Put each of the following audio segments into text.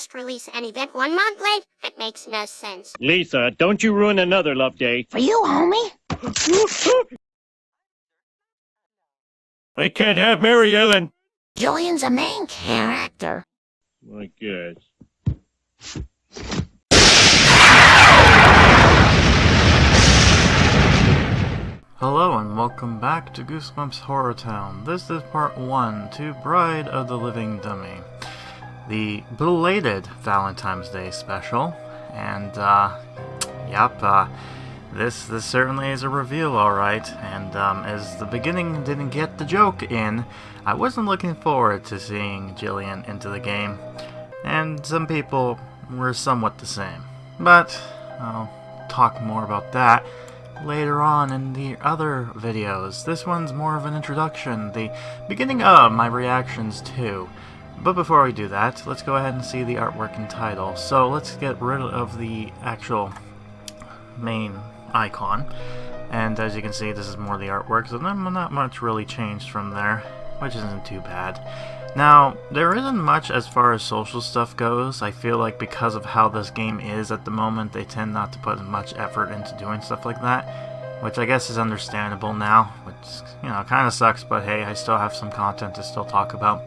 just release an event 1 month late? It makes no sense. Lisa, don't you ruin another love day. For you, homie. I can't have Mary Ellen. Jillian's a main character. I guess. Hello and welcome back to Goosebumps HorrorTown. This is part 1 to Bride of the Living Dummy, the belated Valentine's Day special. And this certainly is a reveal, alright. And as the beginning didn't get the joke in, I wasn't looking forward to seeing Jillian into the game. And some people were somewhat the same. But I'll talk more about that later on in the other videos. This one's more of an introduction, the beginning of my reactions too. But before we do that, let's go ahead and see the artwork and title. So let's get rid of the actual main icon. And as you can see, this is more the artwork, so not much really changed from there, which isn't too bad. Now, there isn't much as far as social stuff goes. I feel like because of how this game is at the moment, they tend not to put much effort into doing stuff like that, which I guess is understandable now, which, you know, kind of sucks, but hey, I still have some content to still talk about.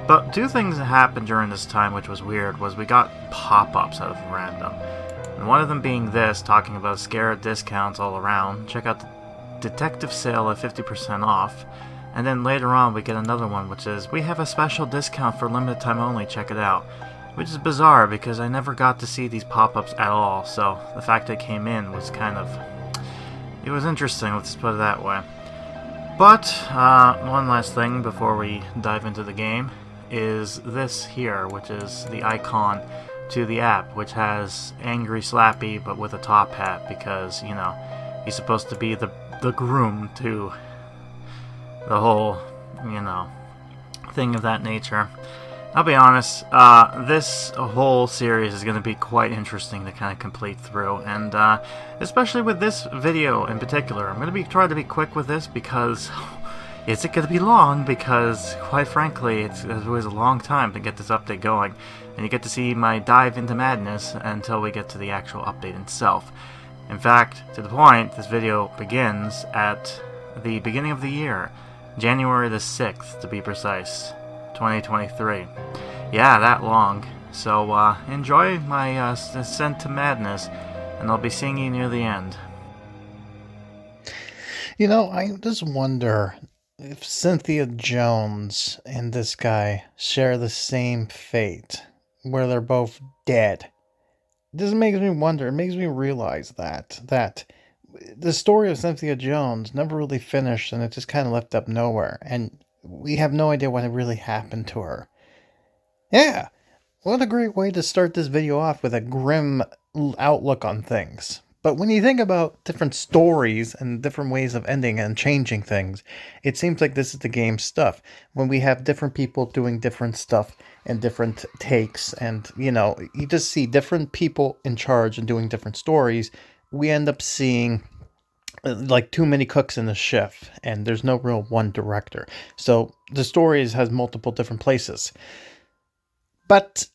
But two things that happened during this time which was weird was we got pop-ups out of random. And one of them being this, talking about scare discounts all around. Check out the detective sale at 50% off. And then later on we get another one which is, we have a special discount for limited time only, check it out. Which is bizarre because I never got to see these pop-ups at all, so the fact it came in was kind of, it was interesting, let's put it that way. But, one last thing before we dive into the game is this here, which is the icon to the app, which has Angry Slappy but with a top hat because, you know, he's supposed to be the groom to the whole, you know, thing of that nature. I'll be honest, this whole series is going to be quite interesting to kind of complete through, and especially with this video in particular. I'm going to try to be quick with this because it's going to be long because, quite frankly, it was a long time to get this update going, and you get to see my dive into madness until we get to the actual update itself. In fact, to the point, this video begins at the beginning of the year. January the 6th, to be precise, 2023. Yeah, that long. So, enjoy my descent to madness, and I'll be seeing you near the end. You know, I just wonder if Cynthia Jones and this guy share the same fate, where they're both dead. This makes me wonder, it makes me realize that the story of Cynthia Jones never really finished, and it just kind of left up nowhere, and we have no idea what really happened to her. Yeah, what a great way to start this video off with a grim outlook on things. But when you think about different stories and different ways of ending and changing things, it seems like this is the game stuff. When we have different people doing different stuff and different takes, and, you know, you just see different people in charge and doing different stories, we end up seeing like too many cooks in the chef, and there's no real one director. So the stories has multiple different places. But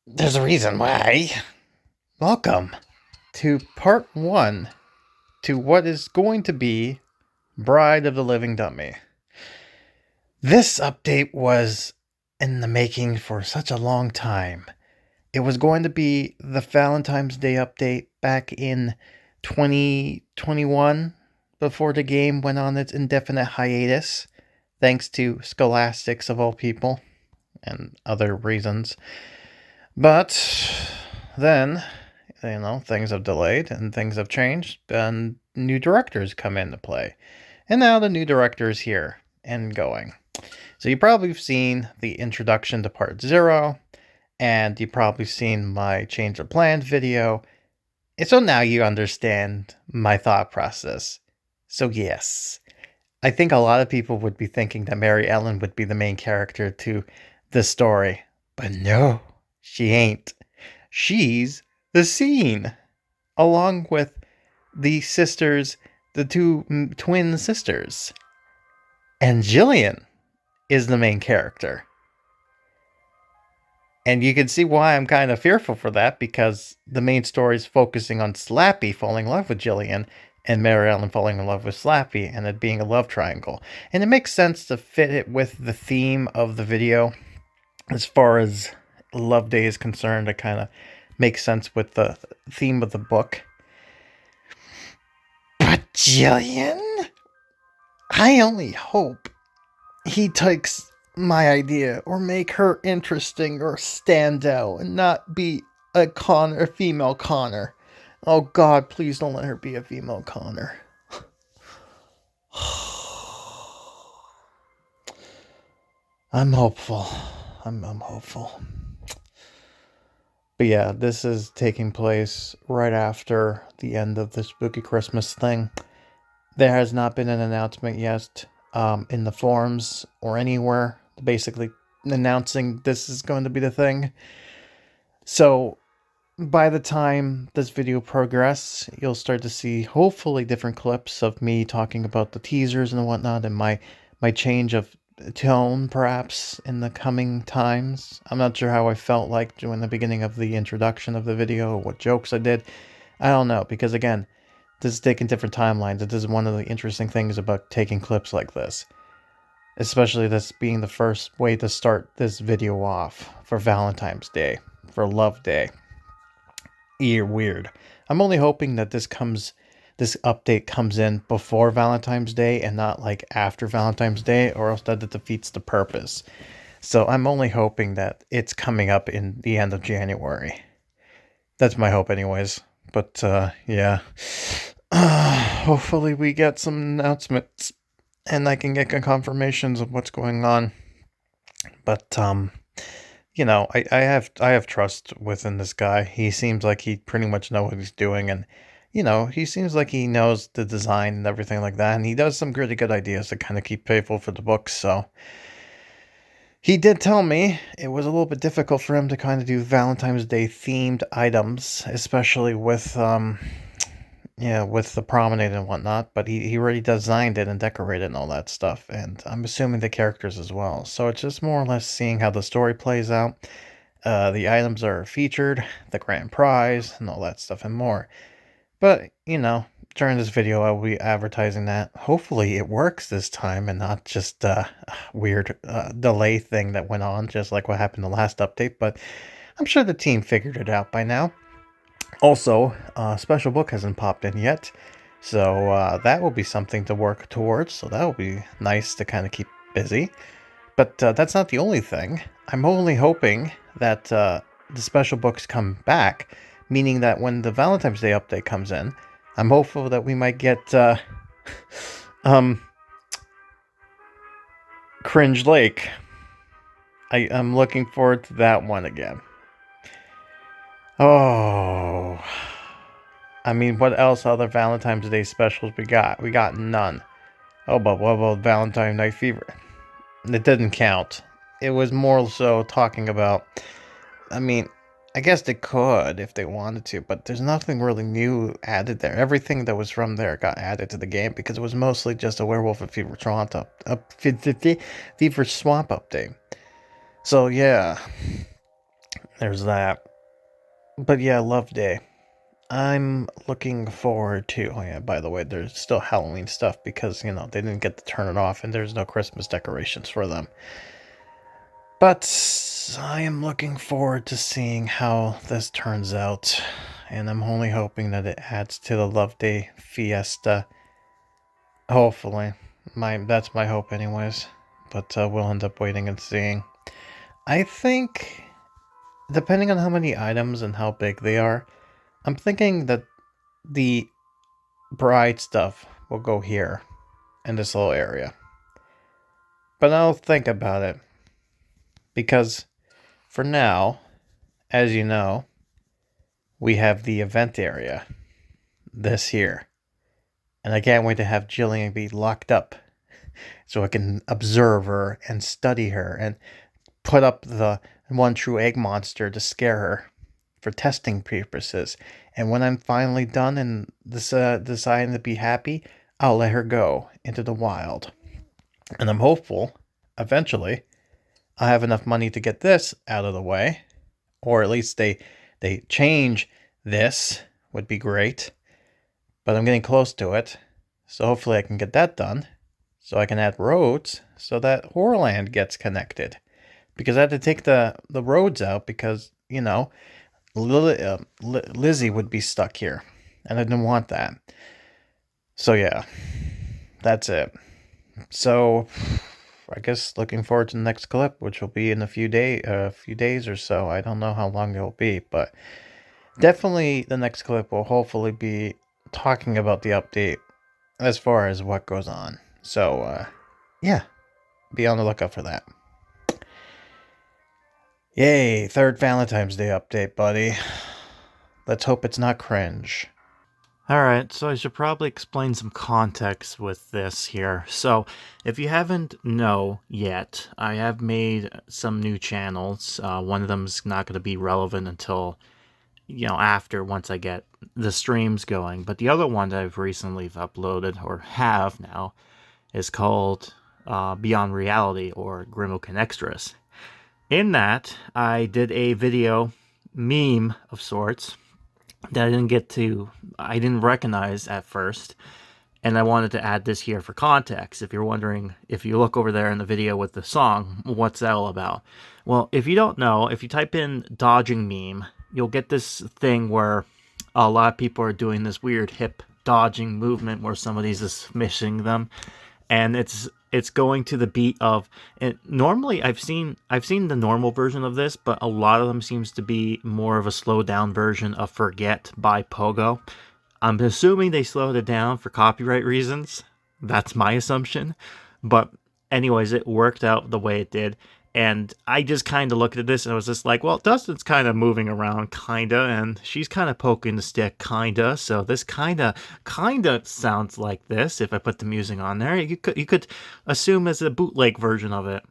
there's a reason why. Welcome to part 1 to what is going to be Bride of the Living Dummy. This update was in the making for such a long time. It was going to be the Valentine's Day update back in 2021, before the game went on its indefinite hiatus, thanks to scholastics of all people, and other reasons. But then, you know, things have delayed, and things have changed, and new directors come into play. And now the new director is here, and going. So you've probably seen the introduction to part 0, and you've probably seen my change of plans video. And so now you understand my thought process. So yes, I think a lot of people would be thinking that Mary Ellen would be the main character to the story. But no, she ain't. She's the scene. Along with the sisters, the two twin sisters. And Jillian is the main character. And you can see why I'm kind of fearful for that, because the main story is focusing on Slappy falling in love with Jillian and Mary Ellen falling in love with Slappy and it being a love triangle. And it makes sense to fit it with the theme of the video. As far as Love Day is concerned, it kind of makes sense with the theme of the book. But Jillian? I only hope he takes my idea or make her interesting or stand out and not be a female Connor. Oh God, please don't let her be a female Connor. I'm hopeful. I'm hopeful. But yeah, this is taking place right after the end of the Spooky Christmas thing. There has not been an announcement yet in the forums or anywhere basically announcing this is going to be the thing. So by the time this video progresses, you'll start to see hopefully different clips of me talking about the teasers and whatnot, and my change of tone perhaps in the coming times. I'm not sure how I felt like during the beginning of the introduction of the video, or what jokes I did. I don't know, because again, this is taking different timelines. This is one of the interesting things about taking clips like this. Especially this being the first way to start this video off for Valentine's Day, for Love Day. Weird. I'm only hoping that this update comes in before Valentine's Day and not like after Valentine's Day, or else that it defeats the purpose. So I'm only hoping that it's coming up in the end of January. That's my hope anyways. But yeah. Hopefully we get some announcements and I can get confirmations of what's going on. But you know, I have trust within this guy. He seems like he pretty much knows what he's doing, and you know, he seems like he knows the design and everything like that, and he does some really good ideas to kind of keep faithful for the books. So he did tell me it was a little bit difficult for him to kind of do Valentine's Day themed items, especially with with the promenade and whatnot, but he already designed it and decorated and all that stuff, and I'm assuming the characters as well. So it's just more or less seeing how the story plays out. The items are featured, the grand prize, and all that stuff and more. But, you know, during this video I will be advertising that. Hopefully it works this time and not just a weird delay thing that went on, just like what happened in the last update, but I'm sure the team figured it out by now. Also, special book hasn't popped in yet, so that will be something to work towards, so that will be nice to kind of keep busy. But that's not the only thing. I'm only hoping that the special books come back, meaning that when the Valentine's Day update comes in, I'm hopeful that we might get Cringe Lake. I'm looking forward to that one again. Oh, I mean, what else other Valentine's Day specials we got? We got none. Oh, but what about Valentine Night Fever? It didn't count. It was more so talking about, I mean, I guess they could if they wanted to, but there's nothing really new added there. Everything that was from there got added to the game because it was mostly just a Werewolf of Fever Swamp update. So yeah, there's that. But yeah, Love Day. I'm looking forward to... Oh yeah, by the way, there's still Halloween stuff because, you know, they didn't get to turn it off and there's no Christmas decorations for them. But I am looking forward to seeing how this turns out. And I'm only hoping that it adds to the Love Day fiesta. Hopefully. That's my hope anyways. But we'll end up waiting and seeing. I think... depending on how many items and how big they are, I'm thinking that the bride stuff will go here, in this little area. But I'll think about it, because for now, as you know, we have the event area, this here. And I can't wait to have Jillian be locked up, so I can observe her and study her, and put up the one true egg monster to scare her for testing purposes. And when I'm finally done and deciding to be happy, I'll let her go into the wild. And I'm hopeful, eventually, I'll have enough money to get this out of the way, or at least they change this would be great. But I'm getting close to it, so hopefully I can get that done. So I can add roads so that Horrorland gets connected. Because I had to take the roads out because, you know, Lizzie would be stuck here. And I didn't want that. So yeah, that's it. So I guess looking forward to the next clip, which will be in a few days or so. I don't know how long it will be, but definitely the next clip will hopefully be talking about the update as far as what goes on. So yeah, be on the lookout for that. Yay, third Valentine's Day update, buddy. Let's hope it's not cringe. Alright, so I should probably explain some context with this here. So, if you haven't know yet, I have made some new channels. One of them's not going to be relevant until, you know, once I get the streams going. But the other one that I've recently uploaded, or have now, is called Beyond Reality, or Grimokan Extras. In that, I did a video meme of sorts that I didn't recognize at first, and I wanted to add this here for context. If you're wondering, if you look over there in the video with the song, what's that all about? Well, if you don't know, if you type in dodging meme, you'll get this thing where a lot of people are doing this weird hip dodging movement where somebody's just missing them, and it's going to the beat of it. Normally I've seen the normal version of this, but a lot of them seems to be more of a slowed down version of Forget by Pogo. I'm assuming they slowed it down for copyright reasons. That's my assumption. But anyways, it worked out the way it did. And I just kind of looked at this and I was just like, well, Dustin's kind of moving around, kind of, and she's kind of poking the stick, kind of. So this kind of sounds like this. If I put the music on there, you could assume it's a bootleg version of it.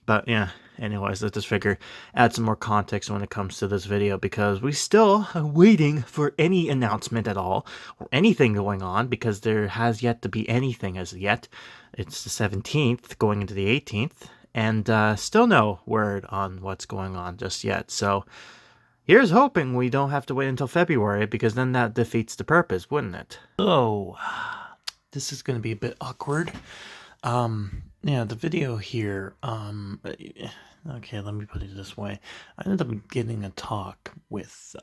But yeah, anyways, let's just figure add some more context when it comes to this video, because we still are waiting for any announcement at all or anything going on, because there has yet to be anything as yet. It's the 17th going into the 18th. And still no word on what's going on just yet. So here's hoping we don't have to wait until February, because then that defeats the purpose, wouldn't it? Oh, this is going to be a bit awkward. Yeah, the video here, okay, let me put it this way. I ended up getting a talk with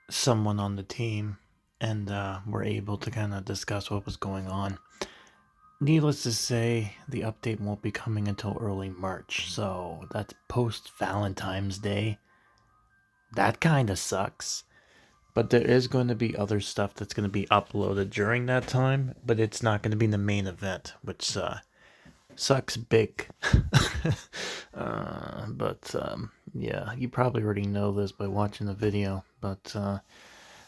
someone on the team, and we're able to kind of discuss what was going on. Needless to say, the update won't be coming until early March, so that's post-Valentine's Day. That kind of sucks. But there is going to be other stuff that's going to be uploaded during that time, but it's not going to be the main event, which sucks big. Yeah, you probably already know this by watching the video, but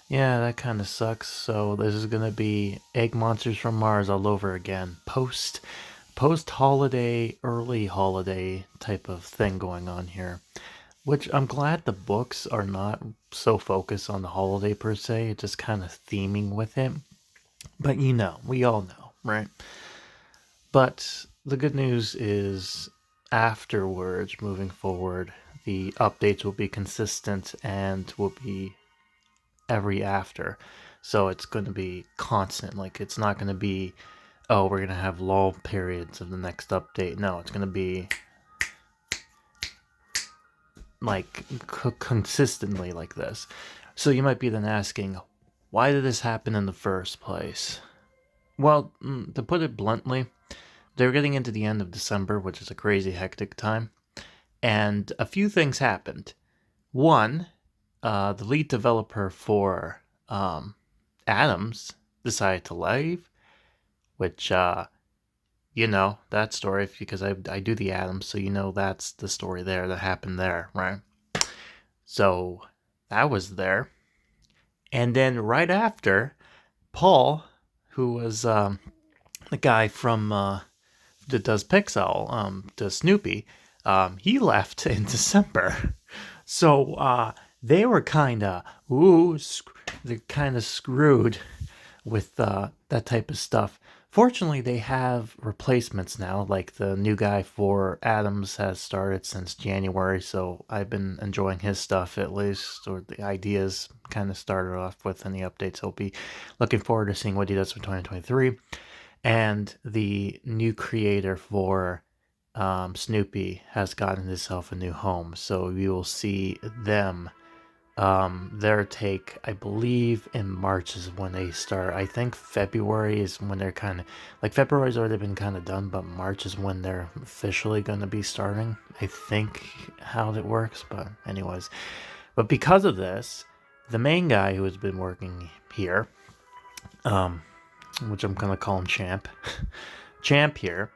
yeah, that kind of sucks. So this is going to be Egg Monsters from Mars all over again. Post-holiday, early holiday type of thing going on here. Which I'm glad the books are not so focused on the holiday per se. It's just kind of theming with it. But you know, we all know, right? But the good news is afterwards, moving forward, the updates will be consistent and will be every after. So it's going to be constant. Like, it's not going to be, oh, we're going to have lull periods of the next update. No, it's going to be like consistently like this. So you might be then asking, why did this happen in the first place? Well, to put it bluntly, they're getting into the end of December, which is a crazy hectic time, and a few things happened. One, the lead developer for Adams decided to leave, which, you know, that story, because I do the Adams, so you know that's the story there that happened there, right? So that was there. And then right after, Paul, who was the guy from that does Pixowl, does Snoopy, he left in December. So they were kind of, they're kind of screwed with that type of stuff Fortunately, they have replacements now. Like the new guy for Adams has started since January, so I've been enjoying his stuff at least, or the ideas kind of started off with any updates. I'll be looking forward to seeing what he does for 2023. And the new creator for Snoopy has gotten himself a new home, so we will see them. Their take, I believe, in March is when they start. I think February is when they're kind of like February's already been kind of done, but March is when they're officially going to be starting. I think how it works, but anyways, but because of this, the main guy who has been working here, which I'm gonna call him Champ, Champ here,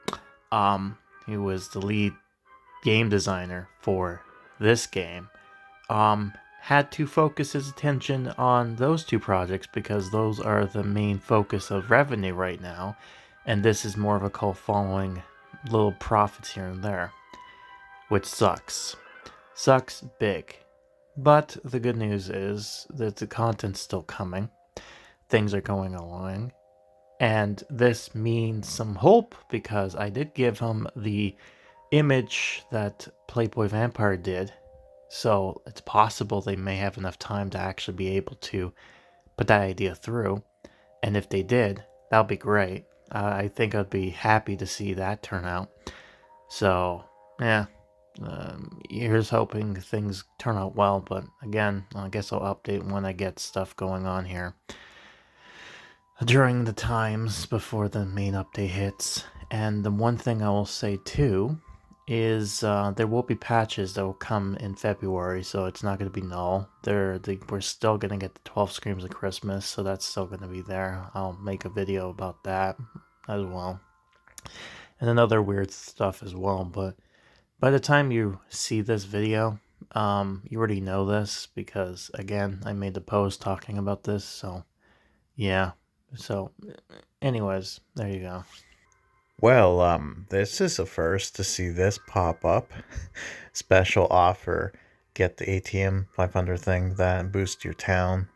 he was the lead game designer for this game. Had to focus his attention on those two projects because those are the main focus of revenue right now, and this is more of a cult following little profits here and there, which sucks. Sucks big. But the good news is that the content's still coming. Things are going along. And this means some hope because I did give him the image that Playboy Vampire did. So it's possible they may have enough time to actually be able to put that idea through. And if they did, that would be great. I think I'd be happy to see that turn out. So, yeah. Here's hoping things turn out well. But again, I guess I'll update when I get stuff going on here during the times before the main update hits. And the one thing I will say too is there will be patches that will come in February, so it's not going to be null. We're still going to get the 12 Screams of Christmas, so that's still going to be there. I'll make a video about that as well. And another weird stuff as well, but by the time you see this video, you already know this because, again, I made the post talking about this, so yeah. So, anyways, there you go. Well, this is a first to see this pop up. Special offer. Get the ATM 500 thing that boosts your town.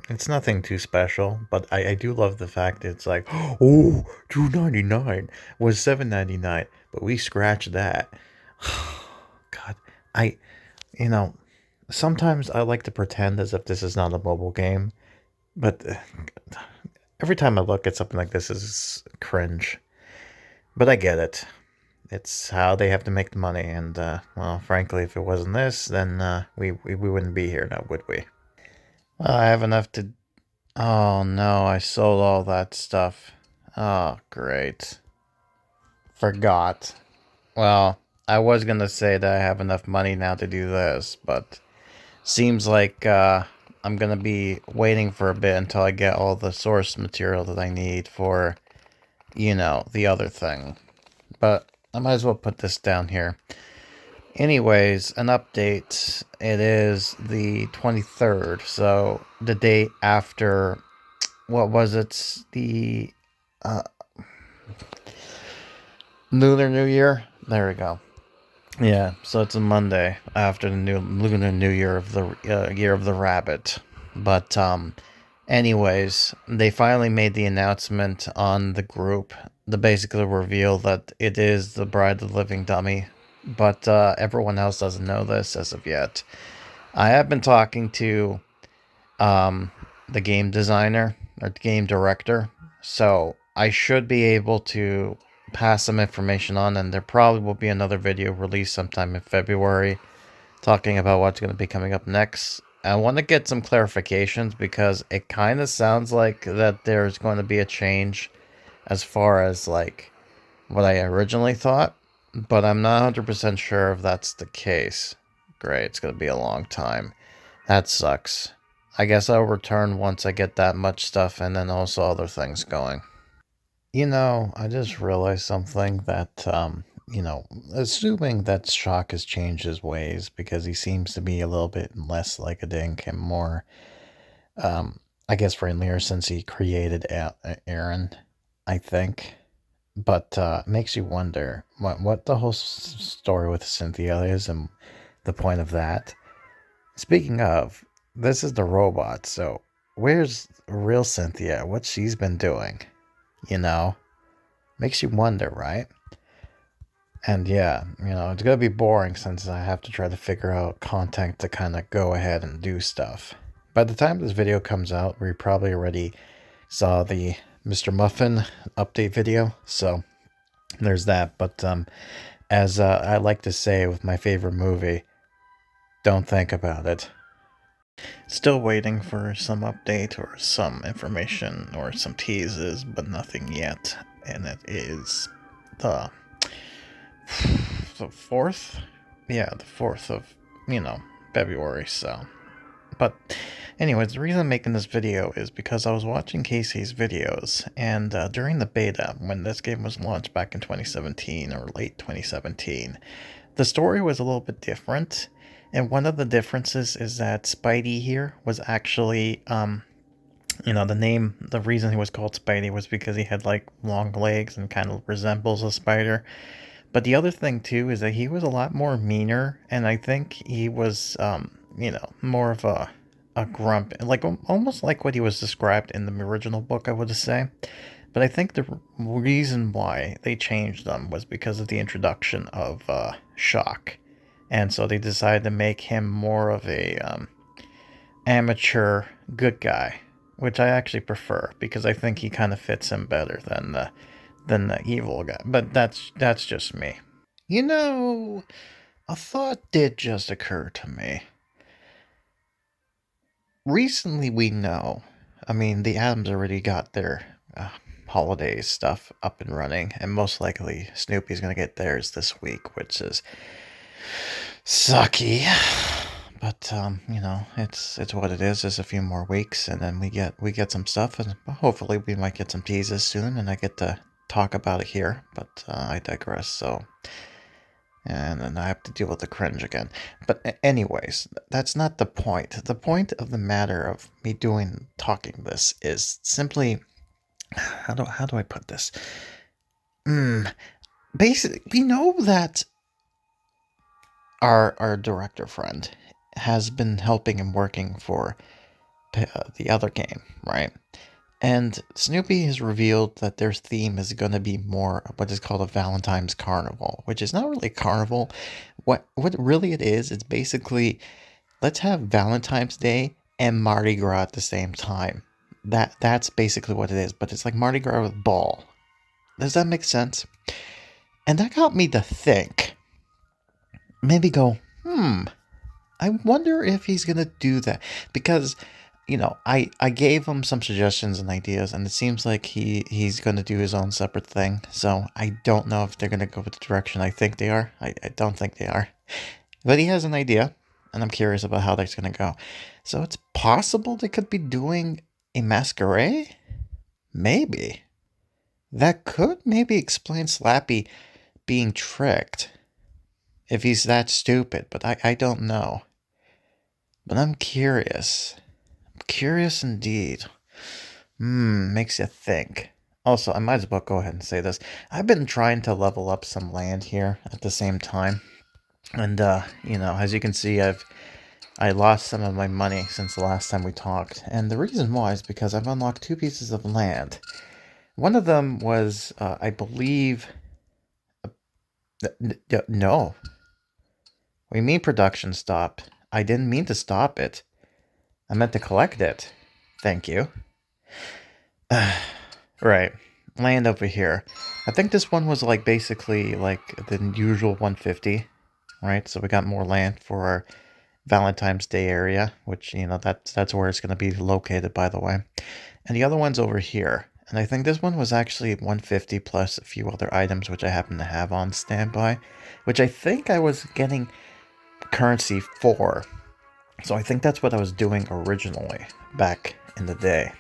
It's nothing too special, but I do love the fact it's like, oh, $2.99 was $7.99, but we scratched that. God, sometimes I like to pretend as if this is not a mobile game, but every time I look at something like this, is cringe. But I get it. It's how they have to make the money, and well, frankly, if it wasn't this, then we wouldn't be here now, would we? Well, I have enough to. Oh no, I sold all that stuff. Oh, great. Forgot. Well, I was gonna say that I have enough money now to do this, but seems like I'm gonna be waiting for a bit until I get all the source material that I need for, the other thing. But I might as well put this down here. Anyways, an update. It is the 23rd, so the day after, what was it? The Lunar New Year? There we go. Yeah, so it's a Monday after the new Lunar New Year of the Year of the Rabbit. But anyways, they finally made the announcement on the group, the basically reveal that it is the Bride of the Living Dummy. But everyone else doesn't know this as of yet. I have been talking to the game designer or the game director, so I should be able to pass some information on, and there probably will be another video released sometime in February talking about what's going to be coming up next. I want to get some clarifications because it kind of sounds like that there's going to be a change as far as like what I originally thought, but I'm not 100% sure if that's the case. Great, it's going to be a long time. That sucks. I guess I'll return once I get that much stuff and then also other things going. I just realized something that, assuming that Shock has changed his ways because he seems to be a little bit less like a dink and more, I guess, friendlier since he created Aaron, I think. But makes you wonder what the whole story with Cynthia is and the point of that. Speaking of, this is the robot, so where's real Cynthia? What she's been doing? you know? Makes you wonder, right? And yeah, it's gonna be boring since I have to try to figure out content to kind of go ahead and do stuff. By the time this video comes out, we probably already saw the Mr. Muffin update video, so there's that. But as I like to say with my favorite movie, don't think about it. Still waiting for some update or some information or some teases, but nothing yet. And it is the 4th? Yeah, the 4th of, February, so. But anyways, the reason I'm making this video is because I was watching Casey's videos, and during the beta, when this game was launched back in 2017 or late 2017, the story was a little bit different. And one of the differences is that Spidey here was actually, the reason he was called Spidey was because he had like long legs and kind of resembles a spider. But the other thing too is that he was a lot more meaner, and I think he was, more of a grump, like almost like what he was described in the original book, I would say. But I think the reason why they changed them was because of the introduction of Shock. And so they decided to make him more of a amateur good guy, which I actually prefer because I think he kind of fits him better than the evil guy. But that's just me. A thought did just occur to me. Recently, we know, the Adams already got their holiday stuff up and running, and most likely Snoopy's going to get theirs this week, which is sucky. But it's what it is. Just a few more weeks, and then we get some stuff, and hopefully we might get some teases soon, and I get to talk about it here. But I digress. So, and then I have to deal with the cringe again. But anyways, that's not the point. The point of the matter of me talking this is simply, how do I put this? Basically, we know that our director friend has been helping and working for the other game, right? And Snoopy has revealed that their theme is going to be more what is called a Valentine's Carnival, which is not really a carnival. What really it is, it's basically, let's have Valentine's Day and Mardi Gras at the same time. That's basically what it is, but it's like Mardi Gras with ball. Does that make sense? And that got me to think. Maybe go, I wonder if he's going to do that. Because, I gave him some suggestions and ideas, and it seems like he's going to do his own separate thing. So I don't know if they're going to go with the direction I think they are. I don't think they are. But he has an idea, and I'm curious about how that's going to go. So it's possible they could be doing a masquerade? Maybe. That could maybe explain Slappy being tricked. If he's that stupid, but I don't know. But I'm curious. Curious indeed. Makes you think. Also, I might as well go ahead and say this. I've been trying to level up some land here at the same time. And, as you can see, I lost some of my money since the last time we talked. And the reason why is because I've unlocked 2 pieces of land. One of them was, I believe... No. What do you mean production stopped? I didn't mean to stop it. I meant to collect it. Thank you. Right. Land over here. I think this one was basically the usual 150. Right? So we got more land for our Valentine's Day area, which, that's where it's going to be located, by the way. And the other one's over here. And I think this one was actually 150 plus a few other items which I happen to have on standby, which I think I was getting currency for. So I think that's what I was doing originally back in the day.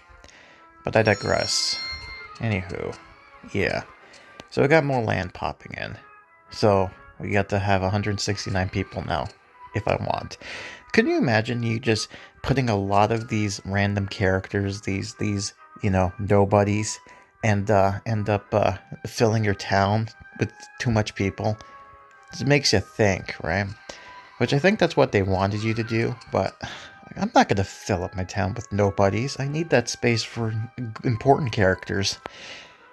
But I digress. Anywho, yeah. So we got more land popping in. So we got to have 169 people now, if I want. Could you imagine you just putting a lot of these random characters, these nobodies, and end up filling your town with too much people? It makes you think, right? Which I think that's what they wanted you to do, but I'm not going to fill up my town with nobodies. I need that space for important characters.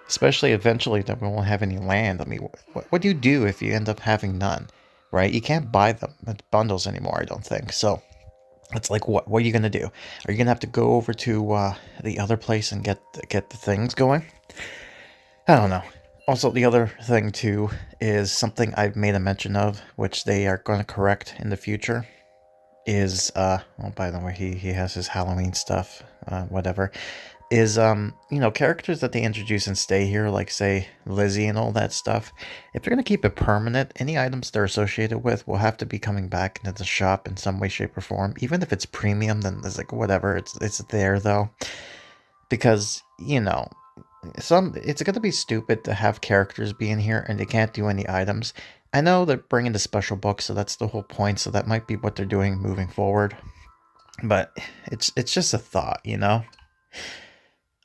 Especially eventually that we won't have any land. I mean, what do you do if you end up having none, right? You can't buy them at bundles anymore, I don't think. So it's like, what are you going to do? Are you going to have to go over to the other place and get the things going? I don't know. Also, the other thing, too, is something I've made a mention of, which they are going to correct in the future, is, oh, by the way, he has his Halloween stuff, whatever, is, characters that they introduce and stay here, like, say, Lizzie and all that stuff, if they're going to keep it permanent, any items they're associated with will have to be coming back into the shop in some way, shape, or form. Even if it's premium, then it's like, whatever, it's there, though. Because, it's going to be stupid to have characters be in here and they can't do any items. I know they're bringing the special books, so that's the whole point, so that might be what they're doing moving forward. But it's just a thought,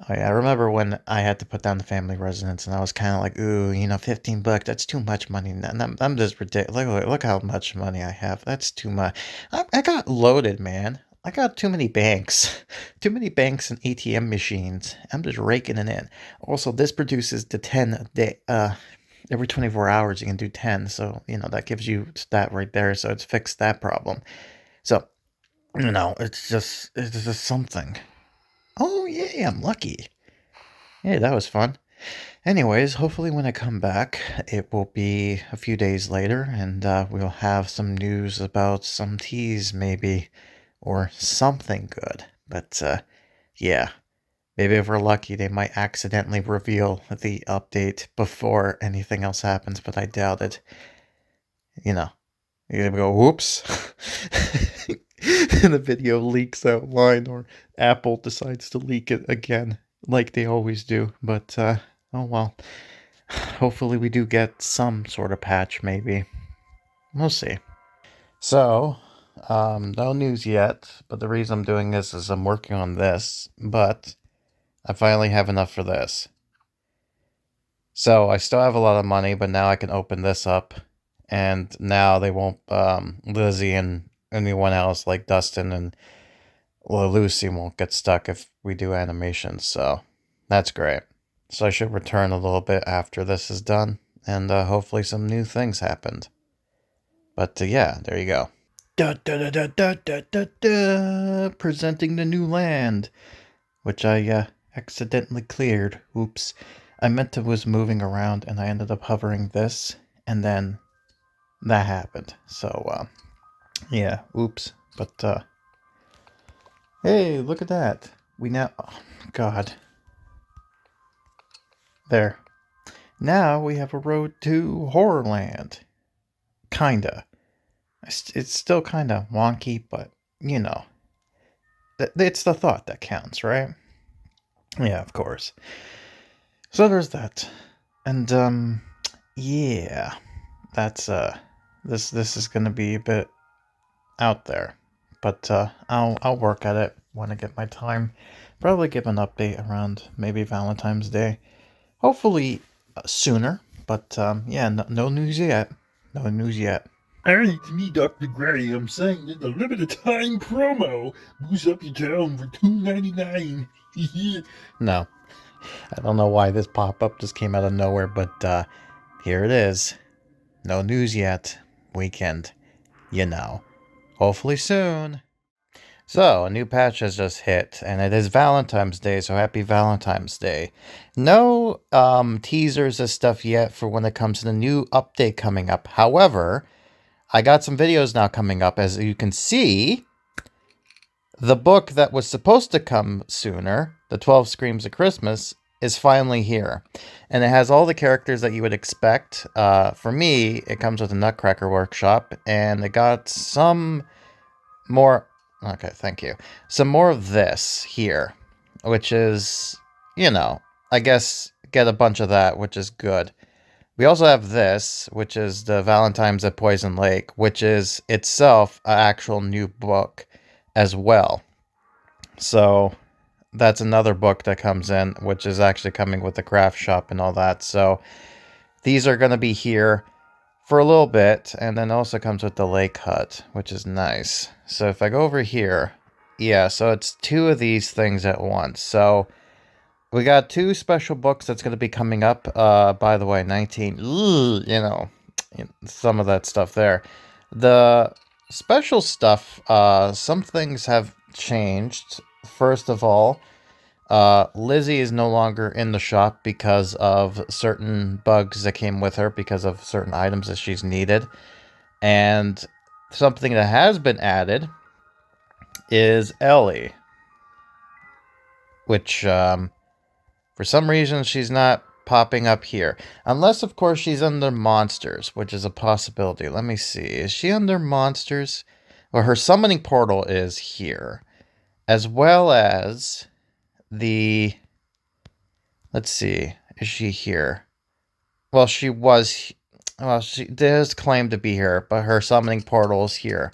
I remember when I had to put down the family residence, and I was kind of like, ooh, $15, that's too much money. And I'm just ridiculous. Look how much money I have. That's too much. I got loaded, man. I got too many banks. Too many banks and ATM machines. I'm just raking it in. Also, this produces the 10 a day. Every 24 hours you can do 10. So, that gives you that right there. So it's fixed that problem. So, it's just something. Oh, yeah, I'm lucky. Yeah, that was fun. Anyways, hopefully when I come back, it will be a few days later, and we'll have some news about some teas, maybe, or something good. But, yeah, maybe if we're lucky, they might accidentally reveal the update before anything else happens, but I doubt it. You're gonna go, whoops. And the video leaks outline, or Apple decides to leak it again, like they always do. But, oh well. Hopefully we do get some sort of patch, maybe. We'll see. So, no news yet, but the reason I'm doing this is I'm working on this, but I finally have enough for this. So, I still have a lot of money, but now I can open this up, and now they won't, Lizzie and anyone else like Dustin and Lucy won't get stuck if we do animations, so that's great. So I should return a little bit after this is done, and hopefully some new things happened. But yeah, there you go. Da da da da da da da da! Presenting the new land, which I accidentally cleared. Oops. I meant to was moving around, and I ended up hovering this, and then that happened. So yeah, oops. But hey, look at that. We now, oh God. There. Now we have a road to Horrorland. Kinda. It's still kinda wonky, but, it's the thought that counts, right? Yeah, of course. So there's that. And, yeah. That's, this is gonna be a bit out there. But, I'll work at it when I get my time. Probably give an update around maybe Valentine's Day. Hopefully sooner, but yeah, no news yet. No news yet. Hey, it's me, Dr. Gray. I'm saying that the limited time promo boosts up your town for $2.99. No, I don't know why this pop-up just came out of nowhere, but here it is. No news yet. Weekend. Hopefully soon. So, a new patch has just hit, and it is Valentine's Day, so happy Valentine's Day. No teasers of stuff yet for when it comes to the new update coming up. However, I got some videos now coming up. As you can see, the book that was supposed to come sooner, The 12 Screams of Christmas, is finally here. And it has all the characters that you would expect. For me, it comes with a Nutcracker Workshop, and it got some more... Okay, thank you. Some more of this here, which is, I guess get a bunch of that, which is good. We also have this, which is the Valentine's at Poison Lake, which is itself an actual new book as well. So that's another book that comes in, which is actually coming with the craft shop and all that. So these are going to be here for a little bit, and then also comes with the lake hut, which is nice. So if I go over here, yeah, so it's two of these things at once. So we got 2 special books that's going to be coming up. By the way, 19, some of that stuff there. The special stuff, some things have changed. First of all, Lizzie is no longer in the shop because of certain bugs that came with her, because of certain items that she's needed. And something that has been added is Ellie, which, for some reason, she's not popping up here. Unless, of course, she's under monsters, which is a possibility. Let me see. Is she under monsters? Well, her summoning portal is here. As well as the... Let's see. Is she here? Well, she was... Well, she does claim to be here, but her summoning portal is here.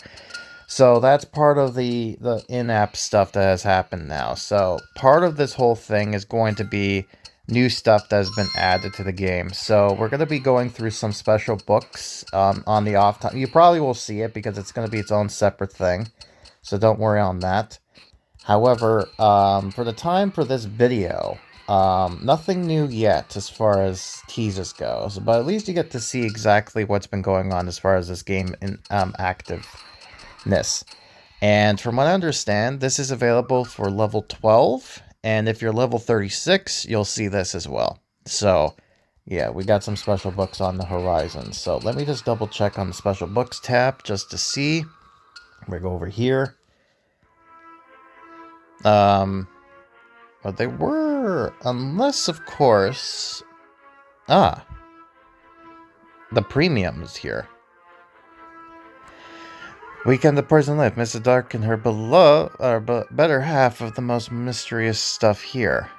So that's part of the in-app stuff that has happened now. So part of this whole thing is going to be new stuff that has been added to the game. So we're going to be going through some special books on the off time. You probably will see it because it's going to be its own separate thing. So don't worry on that. However, for the time for this video, nothing new yet as far as teasers goes. But at least you get to see exactly what's been going on as far as this game in activeness. And from what I understand, this is available for level 12. And if you're level 36, you'll see this as well. So, yeah, we got some special books on the horizon. So let me just double check on the special books tab just to see. We go over here. But they were, unless of course, the premium is here. Weekend the Poison Life, Mrs. Dark and her better half of the most mysterious stuff here.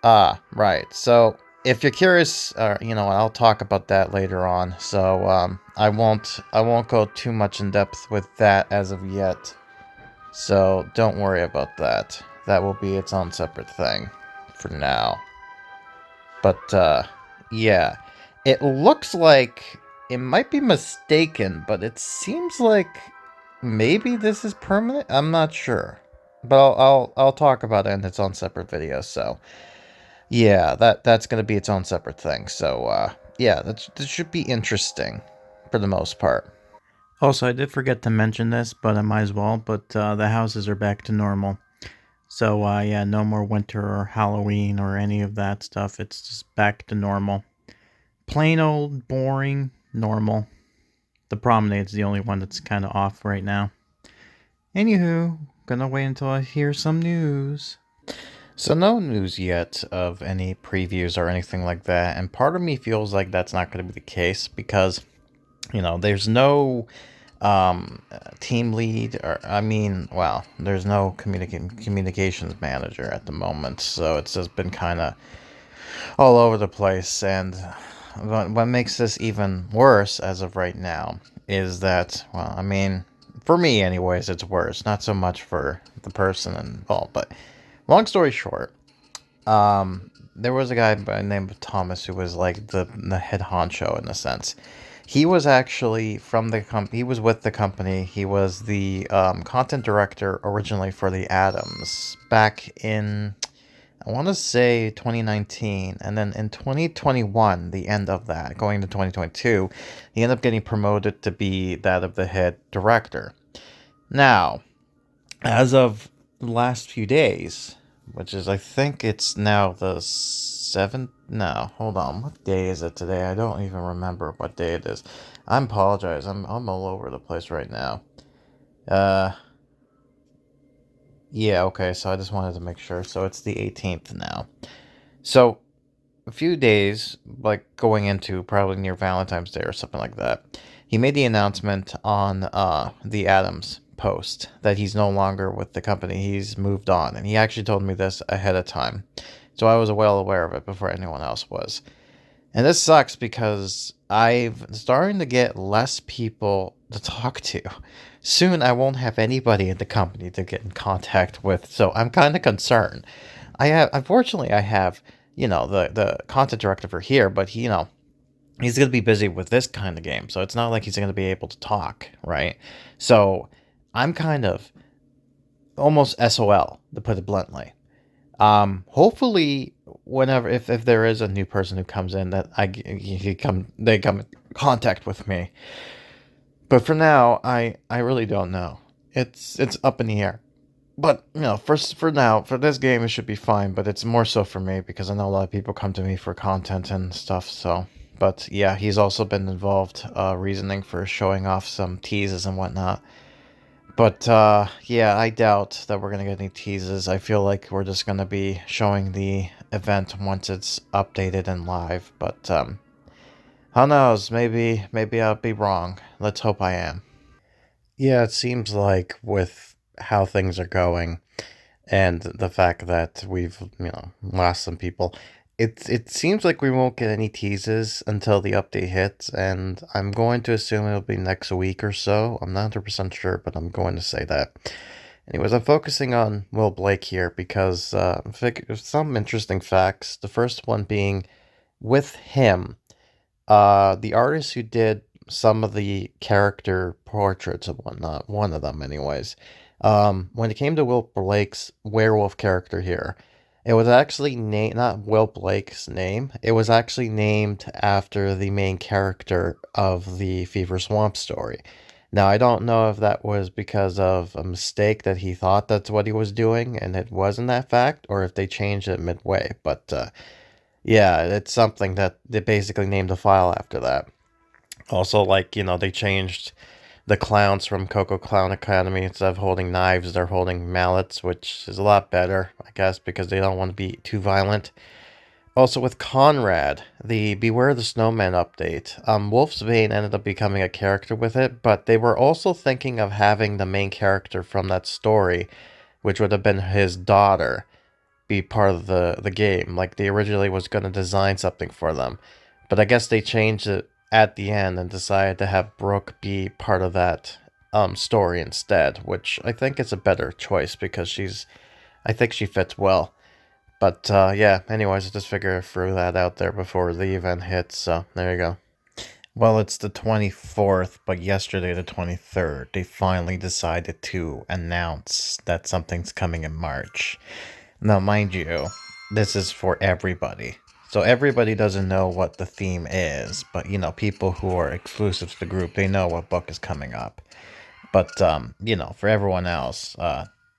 Right. So if you're curious, I'll talk about that later on. So I won't go too much in depth with that as of yet. So don't worry about that. That will be its own separate thing for now. But yeah, it looks like it might be mistaken, but it seems like maybe this is permanent. I'm not sure, but I'll talk about it in its own separate video. So yeah, that's gonna be its own separate thing. So yeah, that should be interesting for the most part. Also, I did forget to mention this, but I might as well. But the houses are back to normal. So yeah, no more winter or Halloween or any of that stuff. It's just back to normal. Plain old, boring, normal. The promenade's the only one that's kind of off right now. Anywho, gonna wait until I hear some news. So no news yet of any previews or anything like that. And part of me feels like that's not going to be the case because, there's no team lead there's no communications manager at the moment. So it's just been kind of all over the place. And what makes this even worse as of right now is that, for me anyways, it's worse. Not so much for the person involved, but long story short, there was a guy by the name of Thomas who was like the head honcho in a sense. He was actually from the company. He was with the company. He was the content director originally for the Adams back in, I want to say 2019, and then in 2021, the end of that, going to 2022, he ended up getting promoted to be that of the head director. Now, as of the last few days, which is, I think it's now the 7th, no, hold on, what day is it today? I don't even remember what day it is. I apologize, I'm all over the place right now. Yeah, okay, so I just wanted to make sure. So it's the 18th now. So, a few days, like going into probably near Valentine's Day or something like that, he made the announcement on the Adams post that he's no longer with the company. He's moved on. And he actually told me this ahead of time. So I was well aware of it before anyone else was. And this sucks because I've starting to get less people to talk to. Soon I won't have anybody in the company to get in contact with, so I'm kind of concerned. Unfortunately, I have, the content director for here, but he's going to be busy with this kind of game, so it's not like he's going to be able to talk, right? So I'm kind of almost SOL, to put it bluntly. Hopefully, whenever if there is a new person who comes in, that they come in contact with me. But for now, I really don't know. It's up in the air. But for now, for this game, it should be fine. But it's more so for me because I know a lot of people come to me for content and stuff. So, but yeah, he's also been involved, reasoning for showing off some teases and whatnot. But yeah, I doubt that we're gonna get any teases. I feel like we're just gonna be showing the event once it's updated and live. But who knows? Maybe I'll be wrong. Let's hope I am. Yeah, it seems like with how things are going and the fact that we've, lost some people, it seems like we won't get any teases until the update hits, and I'm going to assume it'll be next week or so. I'm not 100% sure, but I'm going to say that. Anyways, I'm focusing on Will Blake here because some interesting facts. The first one being with him, the artist who did some of the character portraits and whatnot, one of them anyways, when it came to Will Blake's werewolf character here, it was actually not Will Blake's name, it was actually named after the main character of the Fever Swamp story. Now, I don't know if that was because of a mistake that he thought that's what he was doing and it wasn't that fact, or if they changed it midway, but yeah, it's something that they basically named the file after that. Also, they changed the clowns from Coco Clown Academy. Instead of holding knives, they're holding mallets, which is a lot better, I guess, because they don't want to be too violent. Also, with Conrad, the Beware the Snowman update, Wolf's Bane ended up becoming a character with it, but they were also thinking of having the main character from that story, which would have been his daughter, be part of the game. Like, they originally was going to design something for them, but I guess they changed it at the end and decided to have Brooke be part of that story instead, which I think is a better choice because I think she fits well. But yeah, anyways, I just figured I threw that out there before the event hits, so there you go. Well, it's the 24th, but yesterday, the 23rd, they finally decided to announce that something's coming in March. Now, mind you, this is for everybody. So everybody doesn't know what the theme is, but, people who are exclusive to the group, they know what book is coming up. But, for everyone else,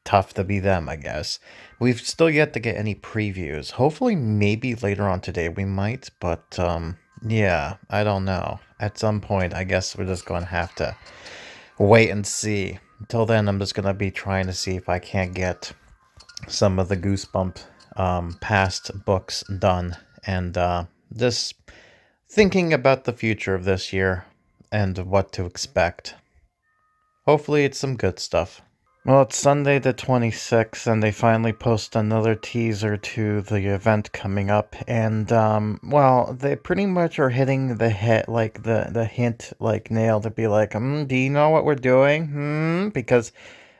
tough to be them, I guess. We've still yet to get any previews. Hopefully, maybe later on today we might, but, yeah, I don't know. At some point, I guess we're just going to have to wait and see. Until then, I'm just going to be trying to see if I can't get some of the Goosebump past books done, and just thinking about the future of this year and what to expect. Hopefully it's some good stuff. Well, it's Sunday the 26th, and they finally post another teaser to the event coming up, and, well, they pretty much are hitting the hit, the hint, nail to be like, do you know what we're doing? Because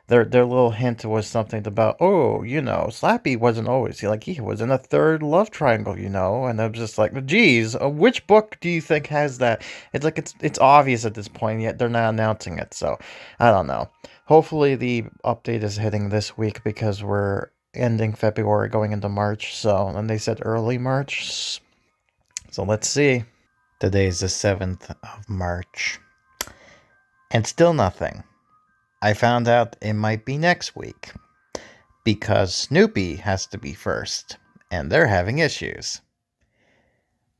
their little hint was something about, Slappy wasn't always, he was in a third love triangle, and I was just like, geez, which book do you think has that? It's like, it's obvious at this point, yet they're not announcing it, so, I don't know. Hopefully the update is hitting this week because we're ending February, going into March, and they said early March, so let's see. Today is the 7th of March, and still nothing. I found out it might be next week, because Snoopy has to be first, and they're having issues.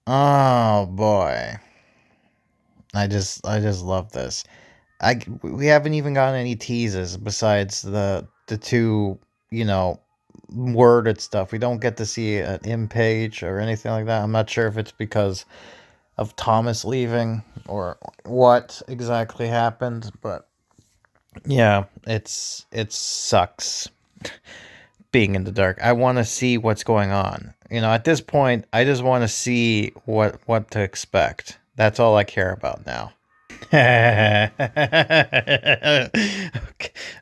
Oh boy. I just love this. We haven't even gotten any teases besides the two, worded stuff. We don't get to see an page or anything like that. I'm not sure if it's because of Thomas leaving or what exactly happened, but yeah, it sucks being in the dark. I want to see what's going on. At this point, I just want to see what to expect. That's all I care about now.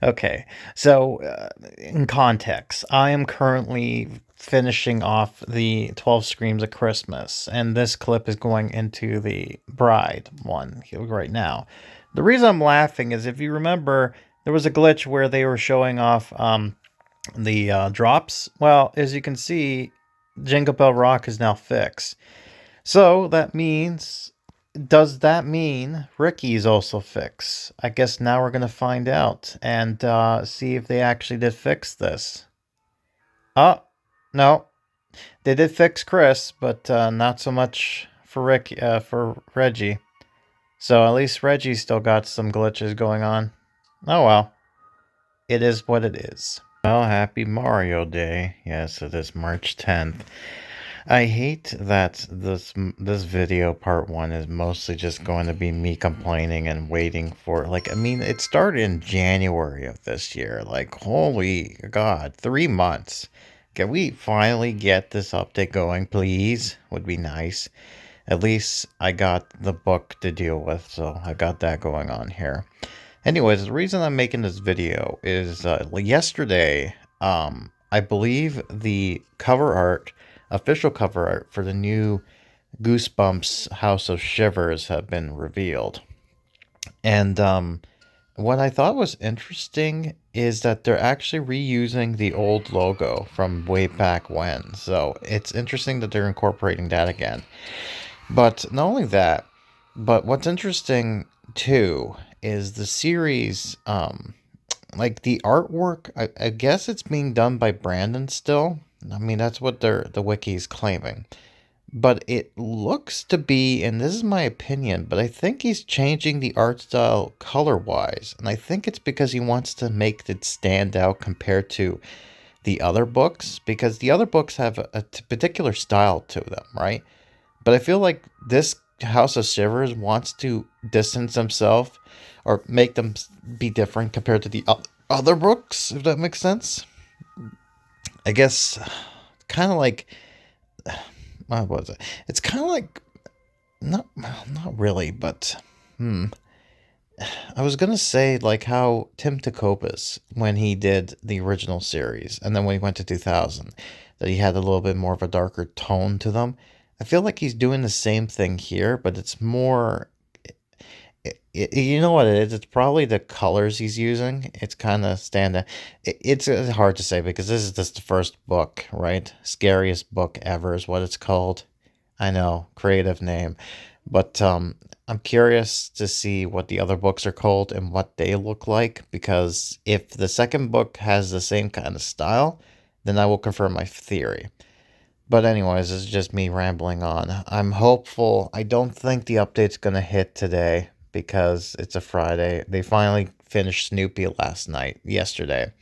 Okay. So, in context, I am currently finishing off the 12 Screams of Christmas, and this clip is going into the Bride one right now. The reason I'm laughing is if you remember, there was a glitch where they were showing off the drops, well, as you can see, Jingle Bell Rock is now fixed. So that means, does that mean Ricky's also fixed? I guess now we're going to find out and see if they actually did fix this. Oh, no. They did fix Chris, but not so much for Reggie. So at least Reggie still got some glitches going on. Oh well. It is what it is. Well, happy Mario Day. Yes, it is March 10th. I hate that this video part 1 is mostly just going to be me complaining and waiting for, like, I mean, it started in January of this year. Like, holy God, 3 months. Can we finally get this update going, please? Would be nice. At least I got the book to deal with, so I got that going on here. Anyways, the reason I'm making this video is yesterday, I believe the cover art, official cover art for the new Goosebumps House of Shivers have been revealed. And what I thought was interesting is that they're actually reusing the old logo from way back when. So it's interesting that they're incorporating that again. But not only that, but what's interesting too is the series, like the artwork, I guess it's being done by Brandon still. I mean, that's what the wiki's claiming. But it looks to be, and this is my opinion, but I think he's changing the art style color-wise. And I think it's because he wants to make it stand out compared to the other books. Because the other books have a particular style to them, right? But I feel like this House of Shivers wants to distance himself or make them be different compared to the other books, if that makes sense. I guess kind of like, what was it? It's kind of like, not really, but I was gonna say like how Tim Tecopus, when he did the original series, and then when he went to 2000, that he had a little bit more of a darker tone to them. I feel like he's doing the same thing here, but it's more, you know what it is? It's probably the colors he's using. It's kind of standard. It's hard to say because this is just the first book, right? Scariest book ever is what it's called. I know, creative name. But I'm curious to see what the other books are called and what they look like, because if the second book has the same kind of style, then I will confirm my theory. But anyways, this is just me rambling on. I'm hopeful. I don't think the update's going to hit today because it's a Friday. They finally finished Snoopy yesterday.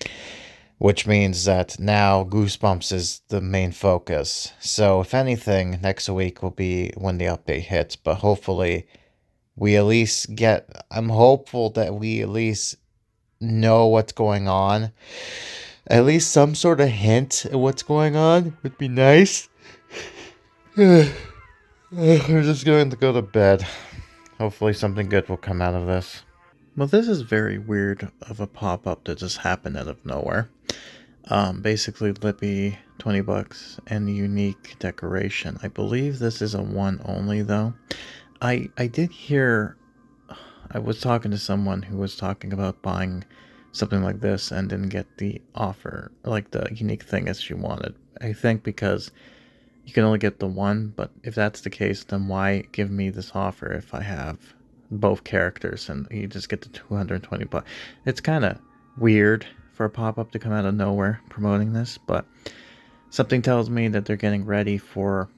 Which means that now Goosebumps is the main focus. So if anything, next week will be when the update hits. But hopefully we at least get... I'm hopeful that we at least know what's going on. At least some sort of hint at what's going on would be nice. We're just going to go to bed. Hopefully something good will come out of this. Well, this is very weird of a pop-up that just happened out of nowhere. Basically, Lippy, $20, and unique decoration. I believe this is a one only, though. I did hear... I was talking to someone who was talking about buying something like this and didn't get the offer, like the unique thing as she wanted. I think because you can only get the one, but if that's the case, then why give me this offer if I have both characters and you just get the $220? It's kind of weird for a pop-up to come out of nowhere promoting this, but something tells me that they're getting ready for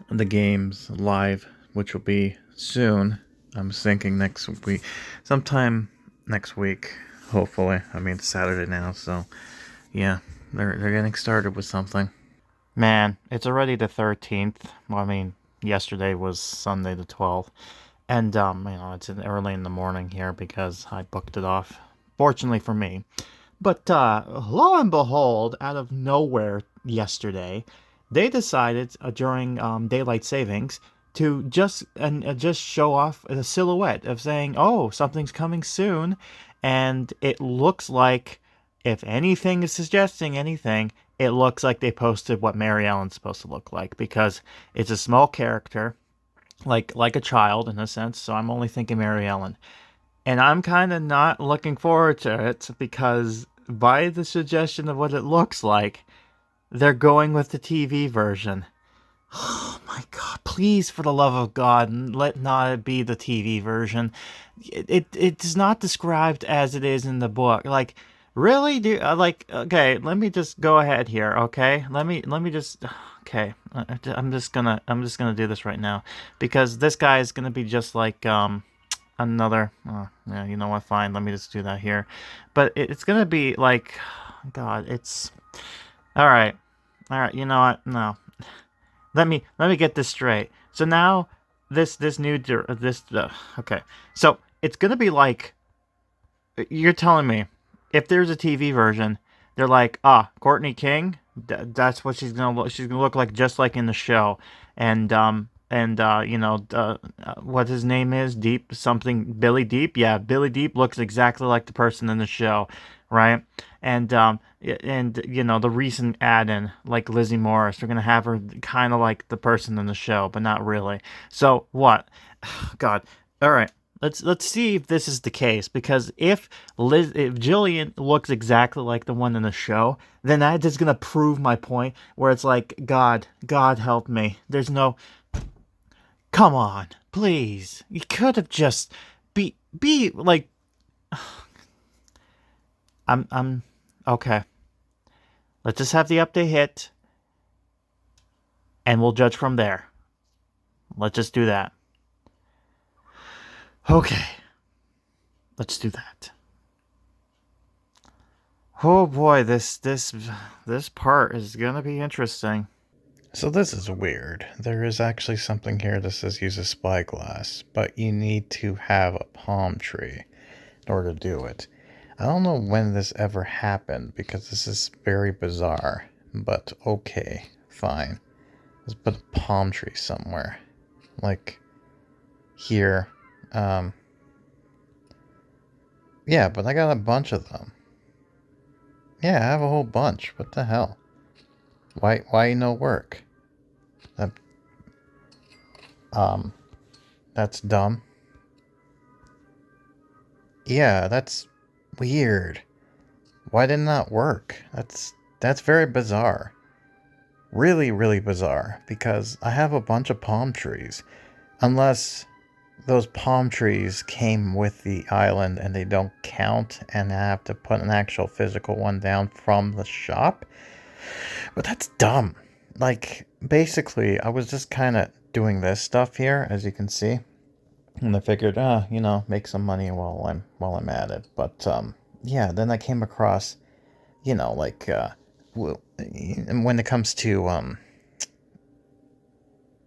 the games live, which will be soon. I'm thinking next week, sometime next week. Hopefully. I mean, it's Saturday now, so yeah, they're getting started with something. Man, it's already the 13th. Well, I mean, yesterday was Sunday the 12th. And, it's early in the morning here because I booked it off, fortunately for me. But, lo and behold, out of nowhere yesterday, they decided during daylight savings to just show off a silhouette of saying, oh, something's coming soon. And it looks like, if anything is suggesting anything, it looks like they posted what Mary Ellen's supposed to look like, because it's a small character, like a child in a sense, so I'm only thinking Mary Ellen. And I'm kind of not looking forward to it because by the suggestion of what it looks like, they're going with the TV version. Oh my god, please, for the love of God, let not be the TV version. It's not described as it is in the book. Like, really? Okay, let me just go ahead here, okay? Let me just, okay. I'm just gonna do this right now. Because this guy is gonna be just like, another, yeah, you know what, fine, let me just do that here. But it's gonna be like, God, it's, alright, you know what, no. Let me get this straight. So now, okay, so it's gonna be like, you're telling me, if there's a TV version, they're like, Courtney King, that's what she's gonna look like, just like in the show, and what his name is, Billy Deep, yeah, Billy Deep looks exactly like the person in the show, right? And the recent add-in, like Lizzie Morris, we're gonna have her kind of like the person in the show, but not really. So what? God, all right. Let's see if this is the case, because if Jillian looks exactly like the one in the show, then that is gonna prove my point. Where it's like, God help me. There's no. Come on, please. You could have just be like. I'm okay. Let's just have the update hit, and we'll judge from there. Let's just do that. Okay. Let's do that. Oh boy, this part is gonna be interesting. So this is weird. There is actually something here that says use a spyglass, but you need to have a palm tree in order to do it. I don't know when this ever happened, because this is very bizarre, but okay, fine. Let's put a palm tree somewhere. Like here. Yeah, but I got a bunch of them. Yeah, I have a whole bunch. What the hell? Why no work? That's dumb. Yeah, that's weird. Why didn't that work? That's very bizarre. Really, really bizarre, because I have a bunch of palm trees. Unless those palm trees came with the island and they don't count, and I have to put an actual physical one down from the shop. But that's dumb. Like, basically, I was just kind of doing this stuff here, as you can see. And I figured, make some money while I'm at it. But, yeah, then I came across, when it comes to,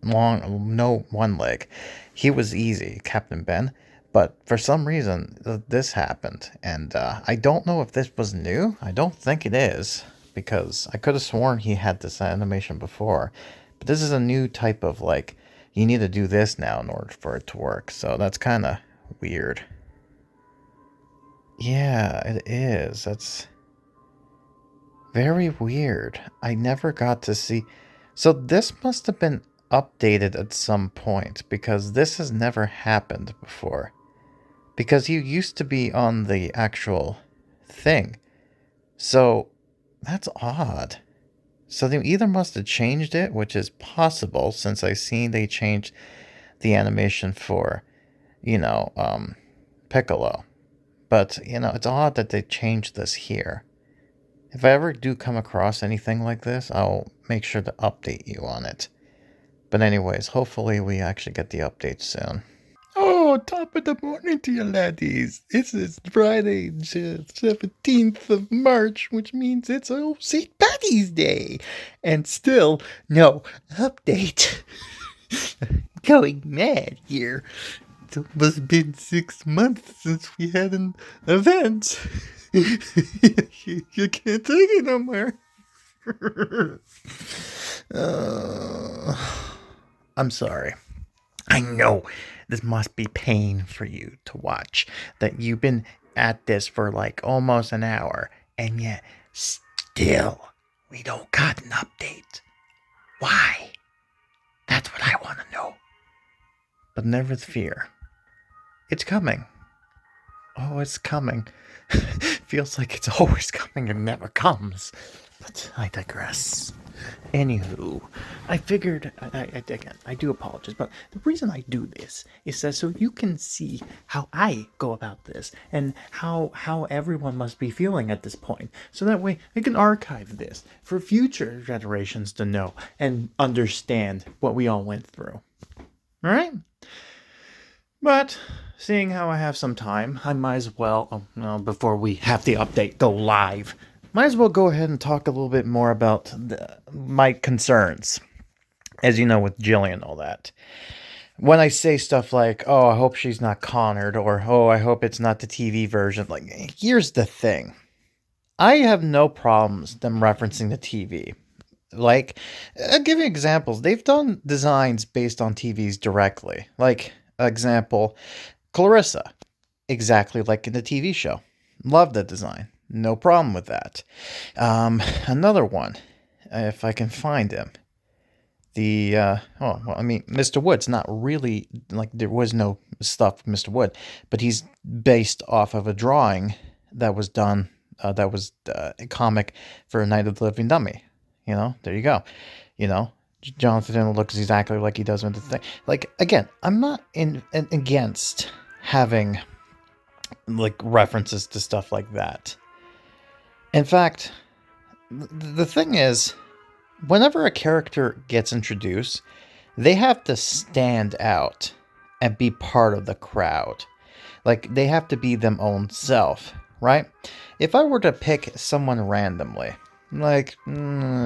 one leg, he was easy, Captain Ben, but for some reason this happened, and I don't know if this was new. I don't think it is, because I could have sworn he had this animation before, but this is a new type of, like, you need to do this now in order for it to work, so that's kind of weird. Yeah, it is. That's very weird. I never got to see. So this must have been updated at some point, because this has never happened before. Because you used to be on the actual thing. So that's odd. So they either must have changed it, which is possible, since I seen they changed the animation for, Piccolo. But, it's odd that they changed this here. If I ever do come across anything like this, I'll make sure to update you on it. But anyways, hopefully we actually get the update soon. Oh, top of the morning to you laddies. This is Friday, 17th of March, which means it's St. Patty's Day. And still no update. Going mad here. It's almost been 6 months since we had an event. You can't take it no more. I'm sorry. I know this must be pain for you to watch, that you've been at this for like almost an hour, and yet still we don't got an update. Why? That's what I want to know. But never fear. It's coming. oh, it's coming. Feels like it's always coming and never comes. But I digress. Anywho, I figured, again, I do apologize, but the reason I do this is so you can see how I go about this and how everyone must be feeling at this point. So that way I can archive this for future generations to know and understand what we all went through. Alright? But seeing how I have some time, I might as well, before we have the update go live, might as well go ahead and talk a little bit more about my concerns. As you know, with Jillian and all that. When I say stuff like, oh, I hope she's not Connored, or, oh, I hope it's not the TV version, like, here's the thing. I have no problems them referencing the TV. Like, I'll give you examples. They've done designs based on TVs directly. Like, example, Clarissa. Exactly like in the TV show. Love the design. No problem with that. Another one, if I can find him. Mr. Wood's not really, like, there was no stuff with Mr. Wood, but he's based off of a drawing that was done, a comic for Night of the Living Dummy. You know, there you go. You know, Jonathan looks exactly like he does with the thing. Like, again, I'm not against having, like, references to stuff like that. In fact, the thing is, whenever a character gets introduced, they have to stand out and be part of the crowd. Like, they have to be them own self, right? If I were to pick someone randomly, like,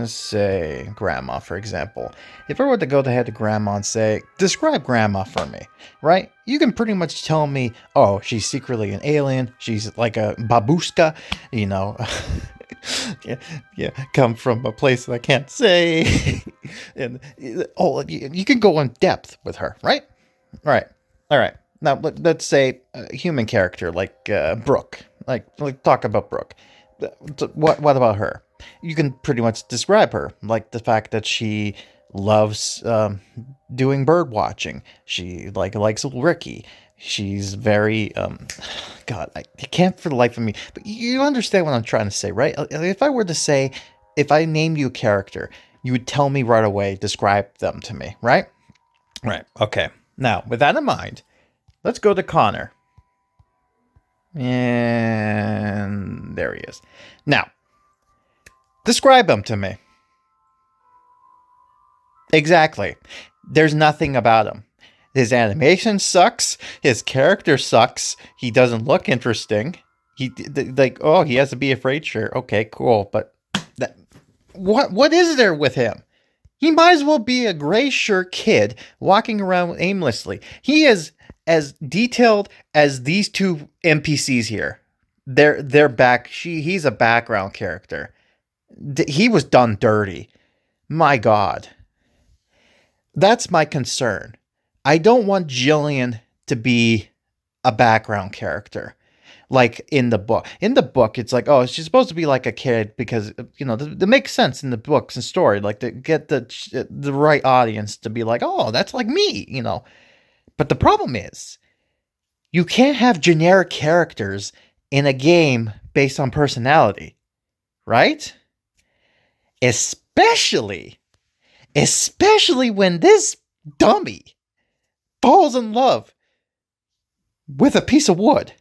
say, Grandma, for example. If I were to go ahead to Grandma and say, describe Grandma for me, right? You can pretty much tell me, oh, she's secretly an alien. She's like a babushka, you know. yeah, come from a place that I can't say. And, you can go in depth with her, right? All right. Now, let's say a human character like Brooke. Like talk about Brooke. What about her? You can pretty much describe her, like the fact that she loves doing bird watching. She likes Ricky. She's very God, I can't for the life of me. But you understand what I'm trying to say, right? If I were to say, if I named you a character, you would tell me right away, describe them to me, right? Right. Okay. Now, with that in mind, let's go to Connor. And there he is. Now, describe him to me. Exactly. There's nothing about him. His animation sucks. His character sucks. He doesn't look interesting. He has to be afraid. Sure. Okay, cool. But what is there with him? He might as well be a gray shirt kid walking around aimlessly. He is as detailed as these two NPCs here. They're back. He's a background character. He was done dirty. My God. That's my concern. I don't want Jillian to be a background character like in the book. In the book, it's like, oh, she's supposed to be like a kid because, you know, that makes sense in the books and story, like to get the right audience to be like, oh, that's like me, you know. But the problem is, you can't have generic characters in a game based on personality, right? Especially when this dummy falls in love with a piece of wood.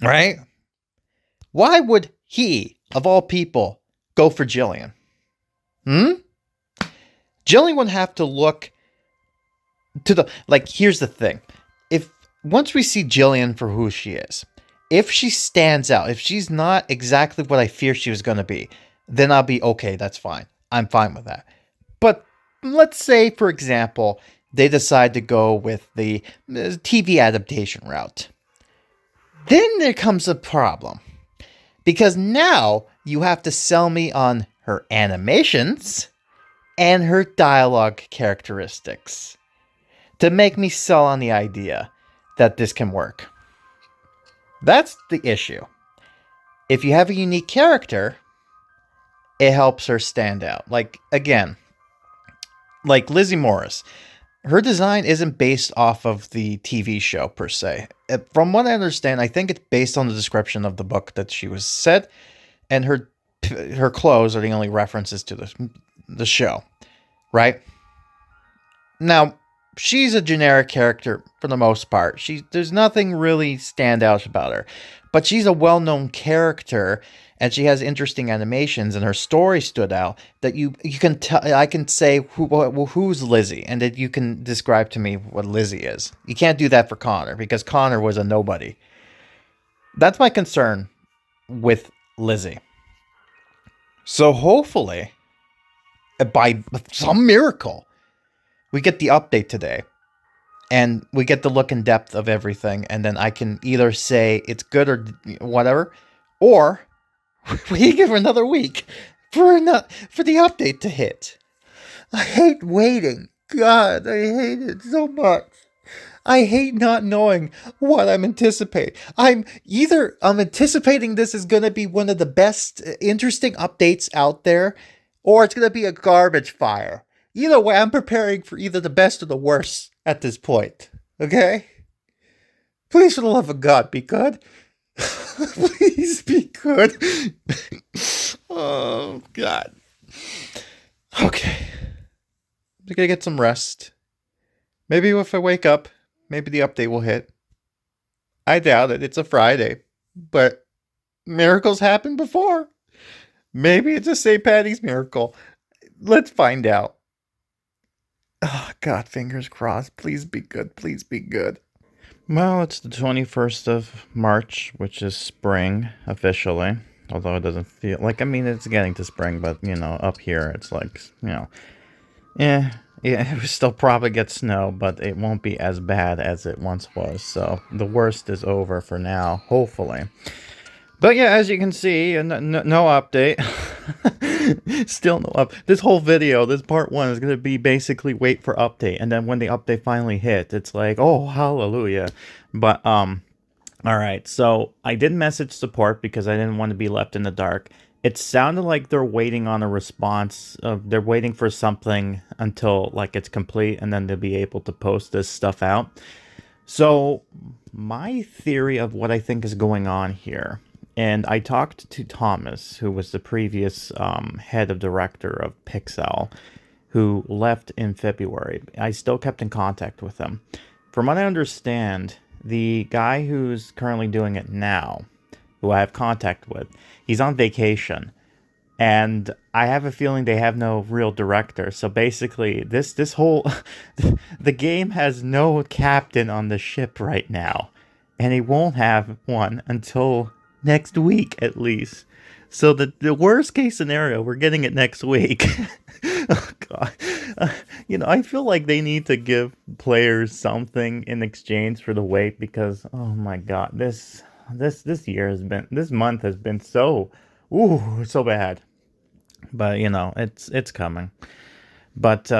Right? Why would he, of all people, go for Jillian? Jillian would have to look to the... Like, here's the thing. Once we see Jillian for who she is, if she stands out, if she's not exactly what I fear she was going to be, then I'll be, okay, that's fine. I'm fine with that. But let's say, for example, they decide to go with the TV adaptation route. Then there comes a problem. Because now you have to sell me on her animations and her dialogue characteristics to make me sell on the idea that this can work. That's the issue. If you have a unique character, it helps her stand out. Like, again, like Lizzie Morris. her design isn't based off of the TV show per se. From what I understand, I think it's based on the description of the book that she was said, and her clothes are the only references to the show, right? Now, she's a generic character for the most part. There's nothing really standout about her, but she's a well-known character, and she has interesting animations, and her story stood out. That you can tell. I can say who's Lizzie, and that you can describe to me what Lizzie is. You can't do that for Connor because Connor was a nobody. That's my concern with Lizzie. So hopefully, by some miracle, we get the update today, and we get the look and depth of everything, and then I can either say it's good or whatever, or we give her another week for the update to hit. I hate waiting. God, I hate it so much. I hate not knowing what I'm anticipating. I'm anticipating this is going to be one of the best, interesting updates out there, or it's going to be a garbage fire. Either way, I'm preparing for either the best or the worst at this point. Okay? Please, for the love of God, be good. Please be good. Oh, God. Okay. I'm gonna get some rest. Maybe if I wake up, maybe the update will hit. I doubt it. It's a Friday. But miracles happen before. Maybe it's a St. Patty's miracle. Let's find out. Oh, God, fingers crossed. Please be good. Please be good. Well, it's the 21st of March, which is spring, officially. Although it doesn't feel like, it's getting to spring, but, up here, it's like, yeah, it will still probably get snow, but it won't be as bad as it once was. So the worst is over for now, hopefully. But yeah, as you can see, no update. Still no up. This whole video, this part 1, is going to be basically wait for update. And then when the update finally hit, it's like, oh, hallelujah. But, alright, so I did message support because I didn't want to be left in the dark. It sounded like they're waiting on a response. They're waiting for something until, like, it's complete, and then they'll be able to post this stuff out. So, my theory of what I think is going on here, and I talked to Thomas, who was the previous head of director of Pixowl, who left in February. I still kept in contact with him. From what I understand, the guy who's currently doing it now, who I have contact with, he's on vacation. And I have a feeling they have no real director. So basically, this whole... the game has no captain on the ship right now. And he won't have one until next week, at least. So the worst case scenario, we're getting it next week. Oh, God. I feel like they need to give players something in exchange for the wait, because, oh my God, this month has been so bad. But, it's coming. But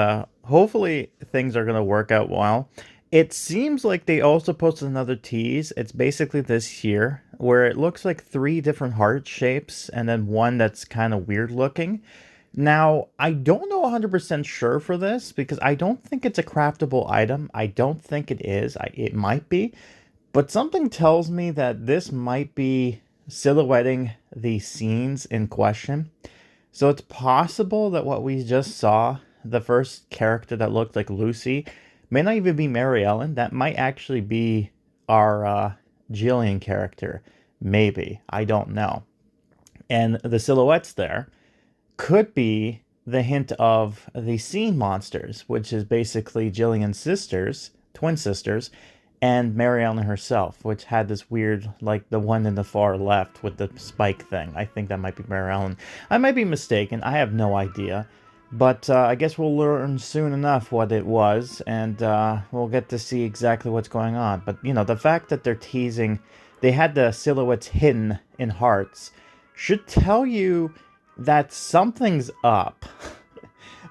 hopefully things are going to work out well. It seems like they also posted another tease. It's basically this here, where it looks like 3 different heart shapes and then one that's kind of weird looking. Now, I don't know 100% sure for this because I don't think it's a craftable item. I don't think it is. It might be. But something tells me that this might be silhouetting the scenes in question. So it's possible that what we just saw, the first character that looked like Lucy, may not even be Mary Ellen. That might actually be our Jillian character. Maybe. I don't know. And the silhouettes there could be the hint of the scene monsters, which is basically Jillian's sisters, twin sisters, and Mary Ellen herself, which had this weird, like the one in the far left with the spike thing. I think that might be Mary Ellen. I might be mistaken. I have no idea. But I guess we'll learn soon enough what it was, and we'll get to see exactly what's going on. But, the fact that they're teasing, they had the silhouettes hidden in hearts, should tell you that something's up.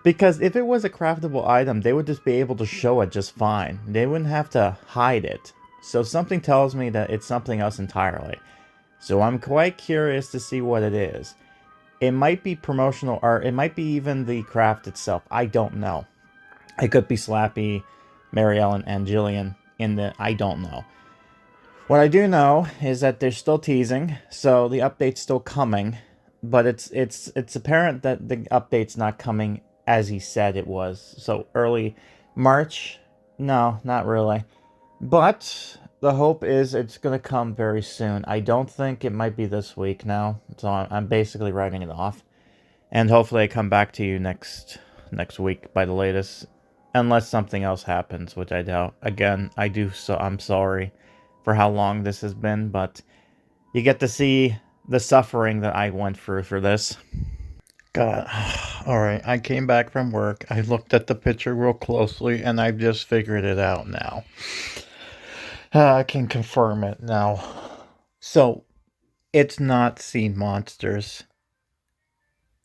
Because if it was a craftable item, they would just be able to show it just fine. They wouldn't have to hide it. So something tells me that it's something else entirely. So I'm quite curious to see what it is. It might be promotional art. It might be even the craft itself. I don't know. It could be Slappy Mary Ellen and Jillian in the I don't know. What I do know is that they're still teasing, so the update's still coming, but it's apparent that the update's not coming as he said it was. So early March? No, not really. But the hope is it's going to come very soon. I don't think it might be this week now, so I'm basically writing it off. And hopefully I come back to you next week by the latest, unless something else happens, which I doubt. Again, I'm sorry for how long this has been, but you get to see the suffering that I went through for this. God. Alright, I came back from work. I looked at the picture real closely, and I've just figured it out now. I can confirm it now. So, it's not sea monsters.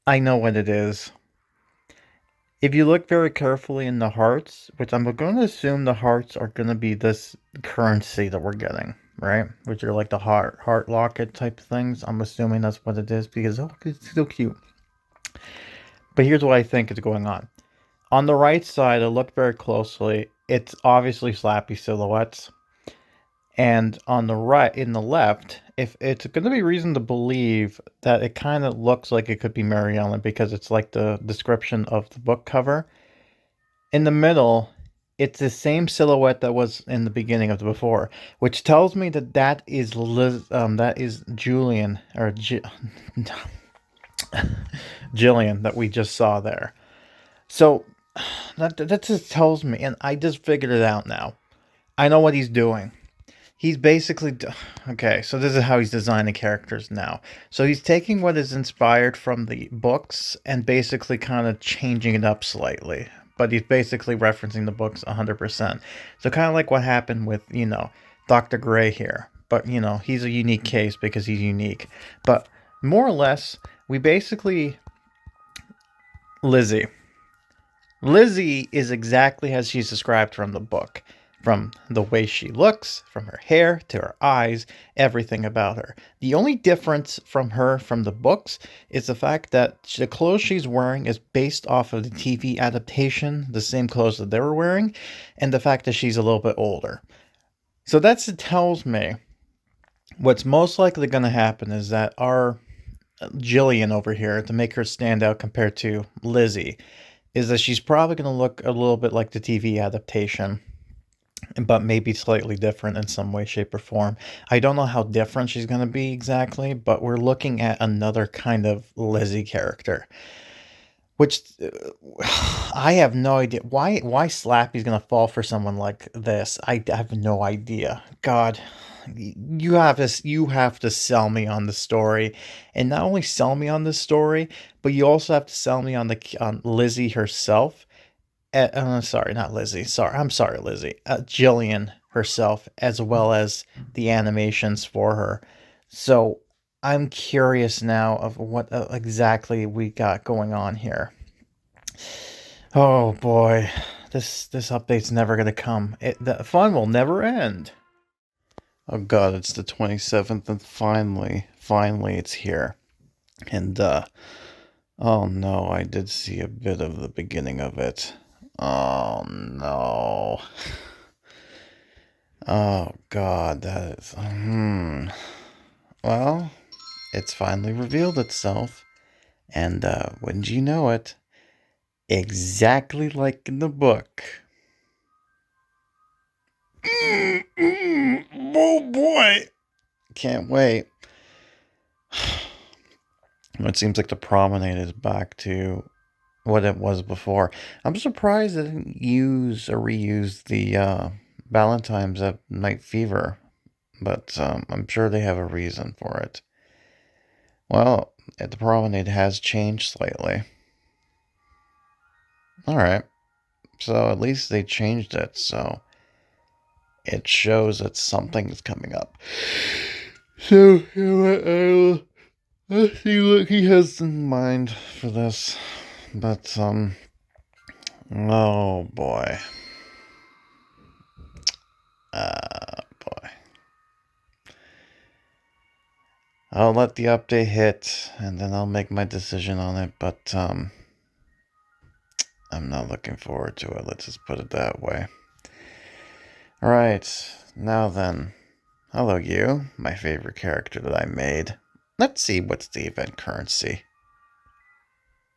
I know what it is. If you look very carefully in the hearts, which I'm going to assume the hearts are going to be this currency that we're getting, right? Which are like the heart locket type things. I'm assuming that's what it is because it's so cute. But here's what I think is going on. On the right side, I looked very closely. It's obviously Slappy silhouettes. And on the right, in the left, if it's going to be reason to believe that it kind of looks like it could be Mary Ellen because it's like the description of the book cover. In the middle, it's the same silhouette that was in the beginning of the before, which tells me that is Julian or Jillian that we just saw there. So that just tells me, and I just figured it out now. I know what he's doing. He's basically... Okay, so this is how he's designing characters now. So he's taking what is inspired from the books and basically kind of changing it up slightly. But he's basically referencing the books 100%. So kind of like what happened with, Dr. Gray here. But, he's a unique case because he's unique. But more or less, we basically... Lizzie is exactly as she's described from the book. From the way she looks, from her hair to her eyes, everything about her. The only difference from her from the books is the fact that the clothes she's wearing is based off of the TV adaptation, the same clothes that they were wearing, and the fact that she's a little bit older. So that tells me what's most likely going to happen is that our Jillian over here, to make her stand out compared to Lizzie, is that she's probably going to look a little bit like the TV adaptation, but maybe slightly different in some way, shape, or form. I don't know how different she's going to be exactly, but we're looking at another kind of Lizzie character. Which, I have no idea. Why Slappy's going to fall for someone like this? I have no idea. God, you have to sell me on the story. And not only sell me on the story, but you also have to sell me on Lizzie herself. Sorry, not Lizzie. I'm sorry, Lizzie. Jillian herself, as well as the animations for her. So I'm curious now of what exactly we got going on here. Oh boy, this update's never gonna come. The fun will never end. Oh god, it's the 27th, and finally it's here. And oh no, I did see a bit of the beginning of it. Oh no. Oh god, that is... Well, it's finally revealed itself. And wouldn't you know it, exactly like in the book. Oh boy! Can't wait. It seems like the promenade is back to what it was before. I'm surprised they didn't use or reuse the Valentine's at Night Fever, but I'm sure they have a reason for it. Well, the promenade has changed slightly. Alright, so at least they changed it, so it shows that something is coming up. So, let's see what he has in mind for this. But, oh boy. Boy. I'll let the update hit, and then I'll make my decision on it, but, I'm not looking forward to it, let's just put it that way. Alright, now then. Hello you, my favorite character that I made. Let's see what's the event currency.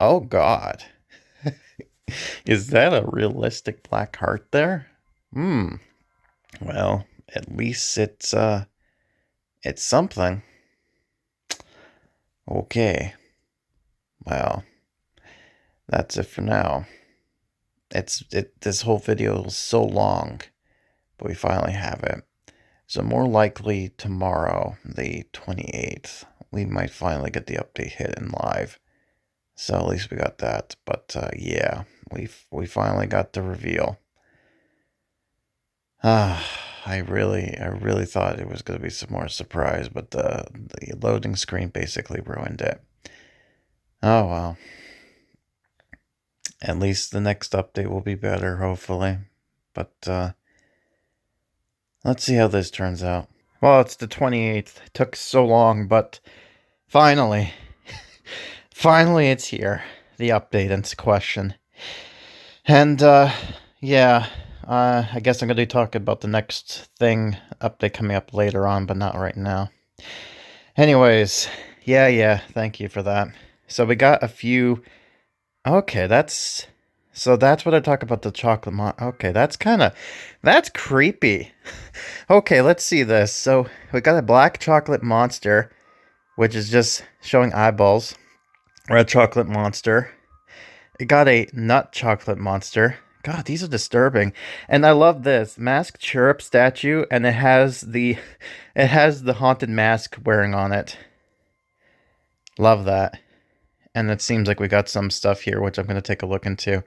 Oh god. Is that a realistic black heart there? Well, at least it's something. Okay. Well, that's it for now. This whole video is so long, but we finally have it. So more likely tomorrow, the 28th, we might finally get the update hit in live. So at least we got that. But yeah, we finally got the reveal. I really thought it was going to be some more surprise, but the loading screen basically ruined it. Oh well. At least the next update will be better, hopefully. But let's see how this turns out. Well, it's the 28th. It took so long, but finally, finally it's here. The update into question. And yeah. I guess I'm going to talk about the next update coming up later on, but not right now. Anyways, yeah, thank you for that. So we got a few... Okay, that's what I talk about the chocolate Okay, that's creepy. Okay, let's see this. So we got a black chocolate monster, which is just showing eyeballs. Red chocolate monster. We got a nut chocolate monster. God, these are disturbing. And I love this masked cherub statue, and it has the haunted mask wearing on it. Love that. And it seems like we got some stuff here, which I'm going to take a look into.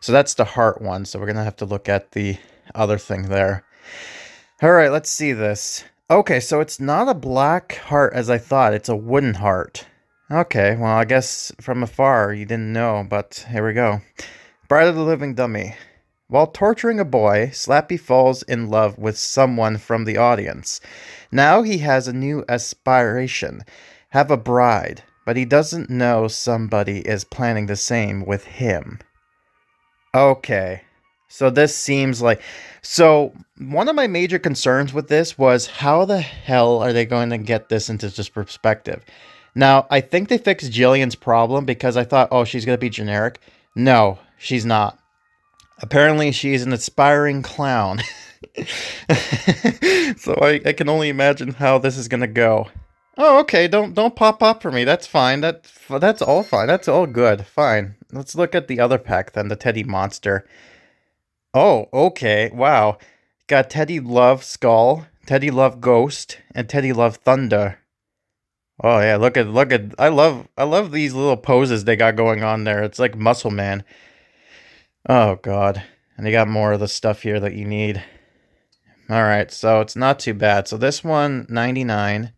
So that's the heart one, so we're going to have to look at the other thing there. All right, let's see this. Okay, so it's not a black heart as I thought. It's a wooden heart. Okay, well, I guess from afar you didn't know, but here we go. Bride of the Living Dummy. While torturing a boy, Slappy falls in love with someone from the audience. Now he has a new aspiration, have a bride, but he doesn't know somebody is planning the same with him. Okay, so this seems like... So, one of my major concerns with this was how the hell are they going to get this into this perspective? Now, I think they fixed Jillian's problem because I thought, oh, she's going to be generic. No, she's not. Apparently, she's an aspiring clown. So I can only imagine how this is gonna go. Oh, okay. Don't pop up for me. That's fine. That's all fine. That's all good. Fine. Let's look at the other pack then. The Teddy Monster. Oh, okay. Wow. Got Teddy Love Skull, Teddy Love Ghost, and Teddy Love Thunder. Oh yeah, look at I love these little poses they got going on there. It's like Muscle Man. Oh god. And they got more of the stuff here that you need. Alright, so it's not too bad. So this one, $99.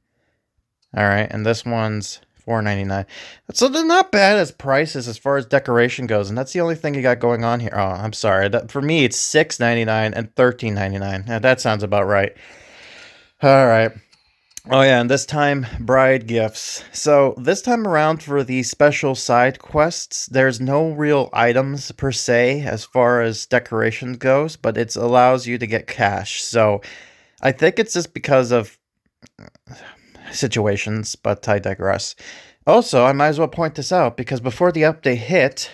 Alright, and this one's $4.99. So they're not bad as prices as far as decoration goes, and that's the only thing you got going on here. Oh, I'm sorry. For me, it's $6.99 and $13.99. Now, that sounds about right. Alright. Oh yeah, and this time, bride gifts. So this time around for the special side quests, there's no real items per se as far as decoration goes, but it allows you to get cash. So I think it's just because of situations, but I digress. Also, I might as well point this out because before the update hit,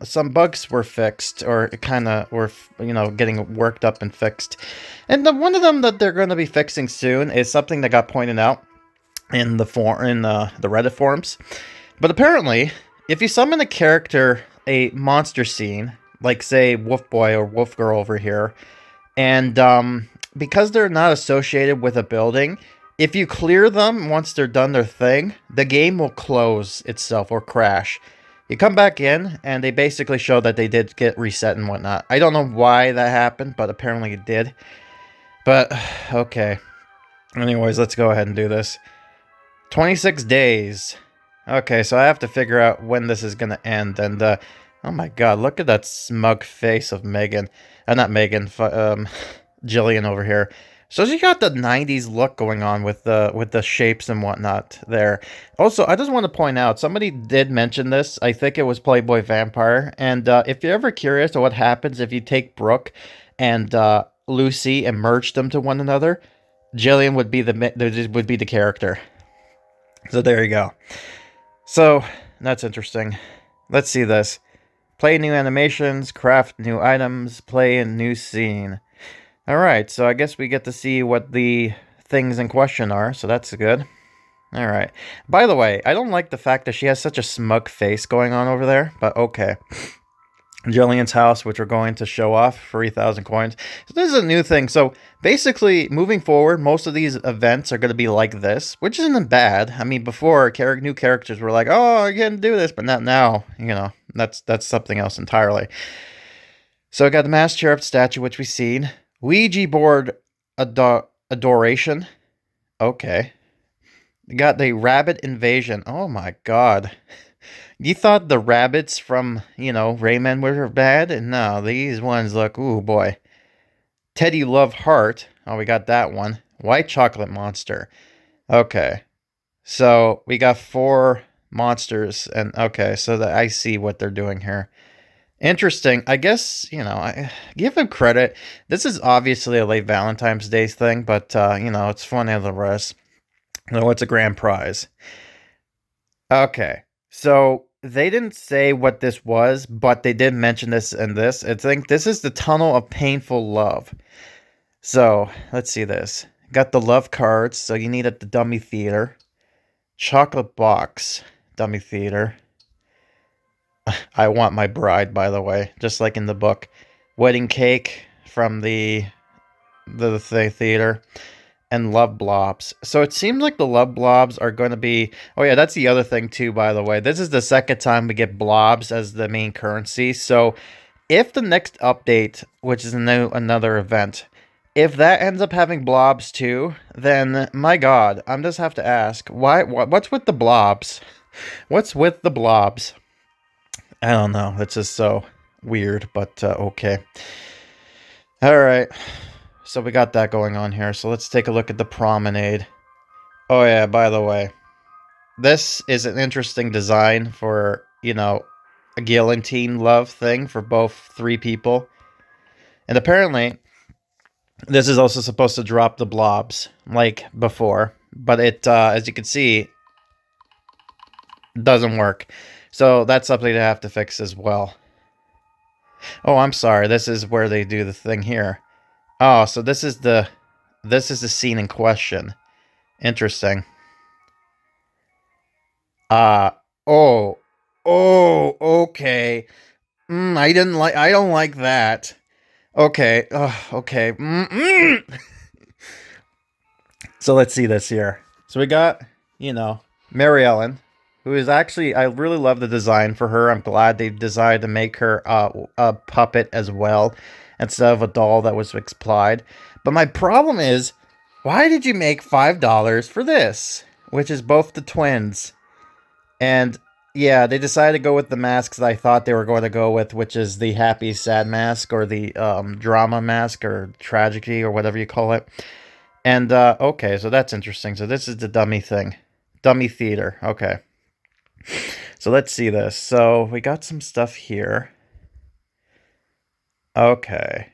some bugs were fixed or kind of were, getting worked up and fixed. And one of them that they're going to be fixing soon is something that got pointed out in the Reddit forums. But apparently, if you summon a character, a monster scene, like say Wolf Boy or Wolf Girl over here, and because they're not associated with a building, if you clear them once they're done their thing, the game will close itself or crash. You come back in, and they basically show that they did get reset and whatnot. I don't know why that happened, but apparently it did. But, okay. Anyways, let's go ahead and do this. 26 days. Okay, so I have to figure out when this is going to end. And, oh my god, look at that smug face of Megan. Not Megan, Jillian over here. So she got the 90s look going on with the shapes and whatnot there. Also, I just want to point out, somebody did mention this. I think it was Playboy Vampire. And if you're ever curious to what happens if you take Brooke and Lucy and merged them to one another, Jillian would be the character. So there you go. So that's interesting. Let's see this. Play new animations, craft new items, play a new scene. Alright, so I guess we get to see what the things in question are, so that's good. Alright. By the way, I don't like the fact that she has such a smug face going on over there, but okay. Jillian's house, which we're going to show off, 3,000 coins. So this is a new thing. So basically, moving forward, most of these events are going to be like this, which isn't bad. I mean, before, new characters were like, oh, you can do this, but not now. You know, that's something else entirely. So I got the mass cherub statue, which we've seen. Ouija board adoration. Okay. We got the rabbit invasion. Oh my god. You thought the rabbits from, Rayman were bad? No, these ones look, ooh boy. Teddy Love Heart. Oh, we got that one. White Chocolate Monster. Okay. So, we got 4 monsters. And, okay, so I see what they're doing here. Interesting. I guess, I give them credit. This is obviously a late Valentine's Day thing, but, it's fun as the rest. So, it's a grand prize. Okay. So, they didn't say what this was, but they did mention this in this. I think this is the Tunnel of Painful Love. So, let's see this. Got the love cards, so you need at the dummy theater. Chocolate box, dummy theater. I want my bride, by the way, just like in the book. Wedding cake from the theater. And love blobs. So it seems like the love blobs are going to be... Oh yeah, that's the other thing too, by the way. This is the second time we get blobs as the main currency. So if the next update, which is another event, if that ends up having blobs too, then my god, I'm just have to ask, what's with the blobs? What's with the blobs? I don't know. It's just so weird, but okay. Alright. So we got that going on here. So let's take a look at the promenade. Oh yeah, by the way. This is an interesting design for, a guillotine love thing for both 3 people. And apparently, this is also supposed to drop the blobs, like before. But it, as you can see, doesn't work. So that's something to have to fix as well. Oh, I'm sorry. This is where they do the thing here. Oh, so this is the scene in question. Interesting. Oh, okay. I don't like that. Okay, okay. So let's see this here. So we got, Mary Ellen, who is actually, I really love the design for her. I'm glad they decided to make her a puppet as well, instead of a doll that was supplied. But my problem is, why did you make $5 for this? Which is both the twins. And, yeah, they decided to go with the masks that I thought they were going to go with, which is the happy, sad mask, or the drama mask, or tragedy, or whatever you call it. And, okay, so that's interesting. So this is the dummy thing. Dummy theater, okay. So let's see this. So we got some stuff here. Okay.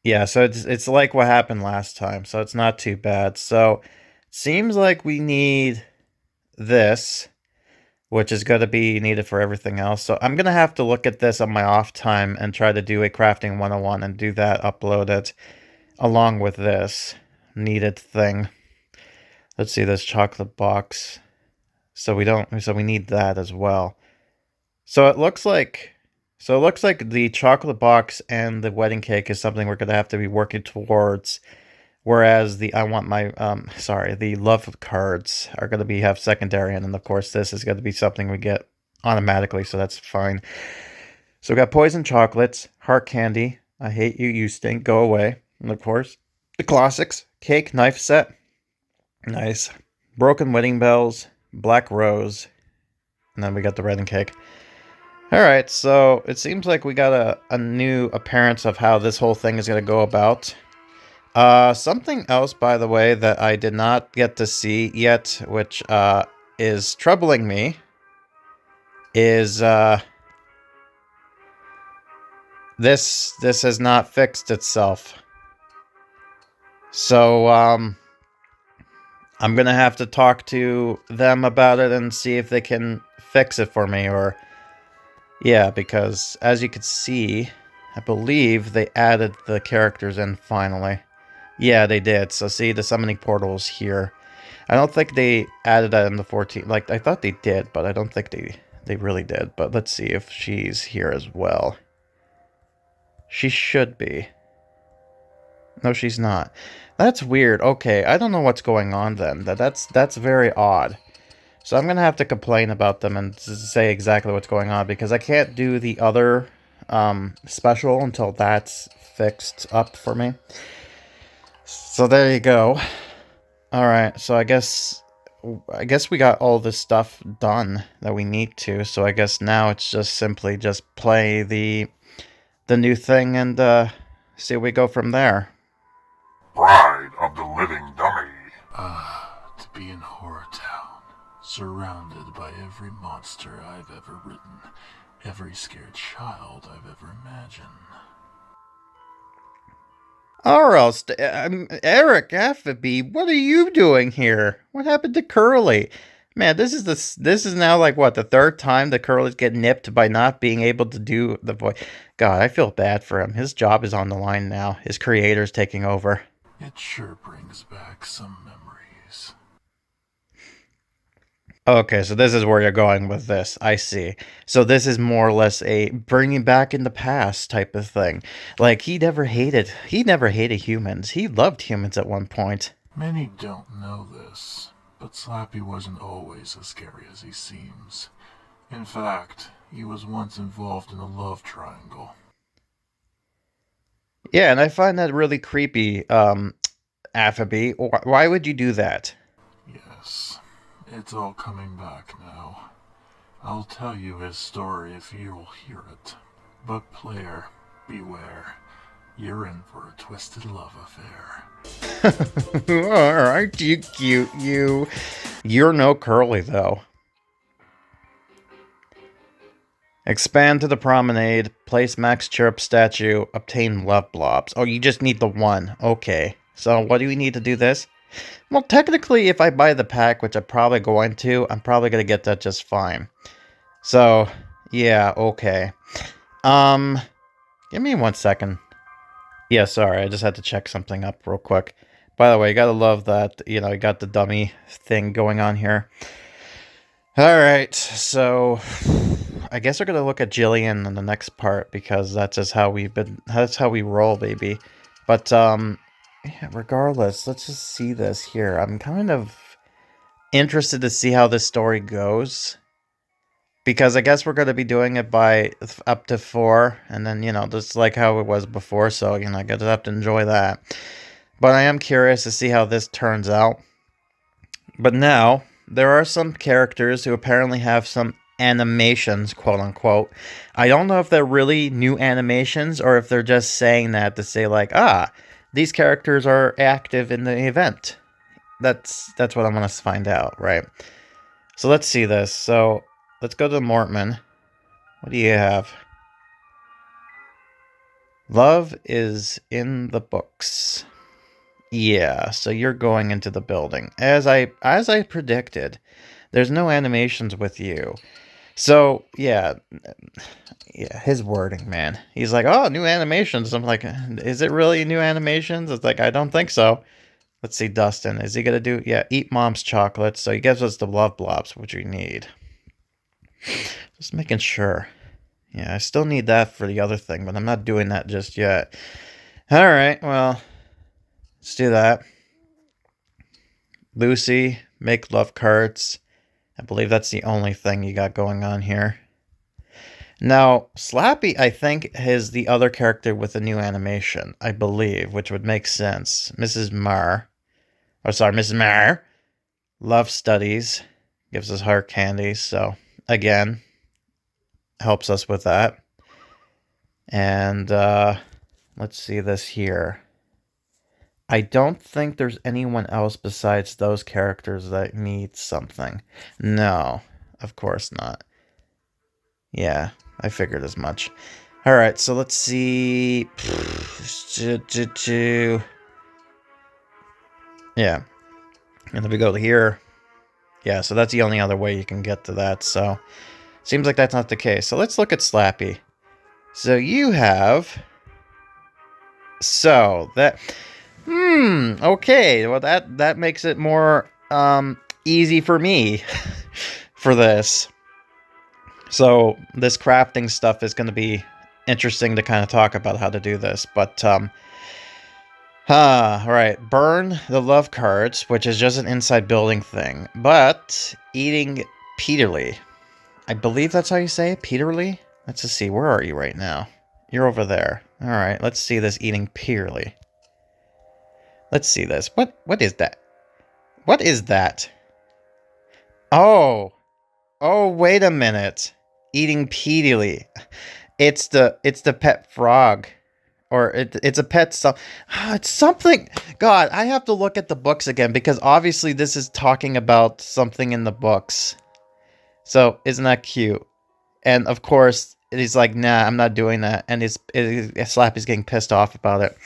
Yeah, so it's like what happened last time, so it's not too bad. So, seems like we need this, which is going to be needed for everything else. So, I'm going to have to look at this on my off time and try to do a crafting 101 and do that, upload it, along with this needed thing. Let's see, this chocolate box. So we need that as well. So, it looks like the chocolate box and the wedding cake is something we're going to have to be working towards. Whereas the love cards are going to have secondary. And then, of course, this is going to be something we get automatically. So that's fine. So we got poison chocolates, heart candy, I hate you, you stink, go away. And, of course, the classics, cake, knife set. Nice. Broken wedding bells, black rose. And then we got the wedding cake. Alright, so it seems like we got a new appearance of how this whole thing is going to go about. Something else, by the way, that I did not get to see yet, which is troubling me, is this has not fixed itself. So, I'm gonna have to talk to them about it and see if they can fix it for me, or... Yeah, because as you can see, I believe they added the characters in finally. Yeah, they did. So see, the summoning portal is here. I don't think they added that in the 14. Like, I thought they did, but I don't think they really did. But let's see if she's here as well. She should be. No, she's not. That's weird. Okay, I don't know what's going on then. That's very odd. So I'm going to have to complain about them and say exactly what's going on, because I can't do the other special until that's fixed up for me. So there you go. Alright, so I guess we got all this stuff done that we need to, so I guess now it's just simply just play the new thing and see where we go from there. Bride of the Living Dummy. To be in HorrorTown, surrounded by every monster I've ever written, every scared child I've ever imagined. Or else, Eric Affabee, what are you doing here? What happened to Curly? Man, this is now like what, the third time that Curly's get nipped by not being able to do the voice. God, I feel bad for him. His job is on the line now. His creator's taking over. It sure brings back some memories. Okay, so this is where you're going with this. I see. So this is more or less a bringing back in the past type of thing. Like, he never hated humans. He loved humans at one point. Many don't know this, but Slappy wasn't always as scary as he seems. In fact, he was once involved in a love triangle. Yeah, and I find that really creepy, Affabee. Why would you do that? Yes, it's all coming back now. I'll tell you his story if you'll hear it. But player, beware. You're in for a twisted love affair. Aren't you cute, you? You're no Curly, though. Expand to the promenade, place Max Chirp statue, obtain love blobs. Oh, you just need the one. Okay. So what do we need to do this? Well, technically, if I buy the pack, which I'm probably going to, I'm probably going to get that just fine. So, yeah, okay. Give me 1 second. Yeah, sorry, I just had to check something up real quick. By the way, you gotta love that, you know, you got the dummy thing going on here. Alright, so I guess we're gonna look at Jillian in the next part, because that's just how that's how we roll, baby. But, yeah, regardless, let's just see this here. I'm kind of interested to see how this story goes, because I guess we're going to be doing it by up to 4, and then, you know, just like how it was before, so, you know, I guess I have to enjoy that. But I am curious to see how this turns out. But now, there are some characters who apparently have some animations, quote-unquote. I don't know if they're really new animations, or if they're just saying that to say, like, these characters are active in the event. That's what I'm going to find out, right? So let's see this. So let's go to Mortman. What do you have? Love is in the books. Yeah, so you're going into the building. As I predicted, there's no animations with you. So, yeah, his wording, man. He's like, oh, new animations. I'm like, is it really new animations? It's like, I don't think so. Let's see, Dustin. Is he going to do, yeah, eat mom's chocolates. So he gives us the love blobs, which we need. Just making sure. Yeah, I still need that for the other thing, but I'm not doing that just yet. All right, well, let's do that. Lucy, make love cards. I believe that's the only thing you got going on here. Now, Slappy, I think, is the other character with a new animation, I believe, which would make sense. Mrs. Marr. Love studies. Gives us heart candy, so, again, helps us with that. And, let's see this here. I don't think there's anyone else besides those characters that need something. No, of course not. Yeah, I figured as much. Alright, so let's see. Yeah. And if we go to here, yeah, so that's the only other way you can get to that, so seems like that's not the case. So let's look at Slappy. So you have... So, that... okay, well that makes it more, easy for me for this. So, this crafting stuff is going to be interesting to kind of talk about how to do this, but, alright, burn the love cards, which is just an inside building thing, but eating Peterly. I believe that's how you say it, Peterly? Let's just see, where are you right now? You're over there. Alright, let's see this eating Peterly. Let's see this. What is that? What is that? Oh! Oh, wait a minute. Eating Peterly. It's the pet frog. Or it's a pet stuff. It's something. God, I have to look at the books again because obviously this is talking about something in the books. So isn't that cute? And of course he's like, nah, I'm not doing that. And Slappy's getting pissed off about it.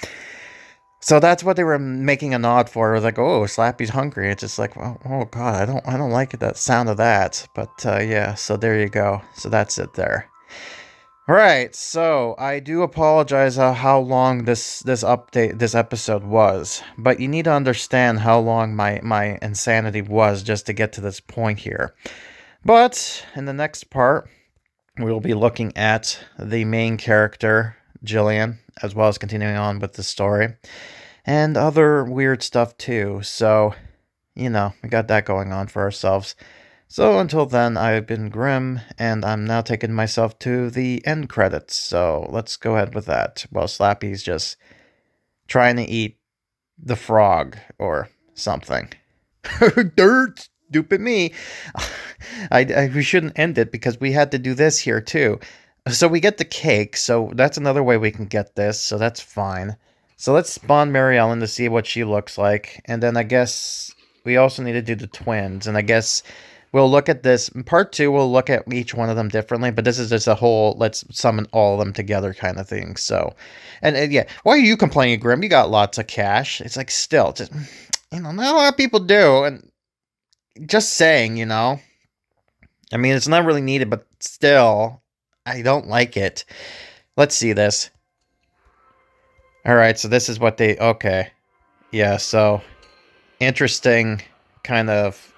So that's what they were making a nod for. It was like, oh, Slappy's hungry. It's just like, oh God, I don't like that sound of that. But yeah, so there you go. So that's it there. Alright, so I do apologize how long this episode was, but you need to understand how long my insanity was just to get to this point here. But in the next part, we'll be looking at the main character, Jillian, as well as continuing on with the story, and other weird stuff too, so, you know, we got that going on for ourselves. So until then, I've been Grim, and I'm now taking myself to the end credits, so let's go ahead with that. Well, Slappy's just trying to eat the frog, or something. Dirt! Stupid me! We shouldn't end it, because we had to do this here, too. So we get the cake, so that's another way we can get this, so that's fine. So let's spawn Mary Ellen to see what she looks like, and then I guess we also need to do the twins, and I guess... we'll look at this. In part 2, we'll look at each one of them differently, but this is just a whole, let's summon all of them together kind of thing, so. And yeah, why are you complaining, Grim? You got lots of cash. It's like, still, just, you know, not a lot of people do, and just saying, you know. I mean, it's not really needed, but still, I don't like it. Let's see this. Alright, so this is what they, okay. Yeah, so, interesting kind of...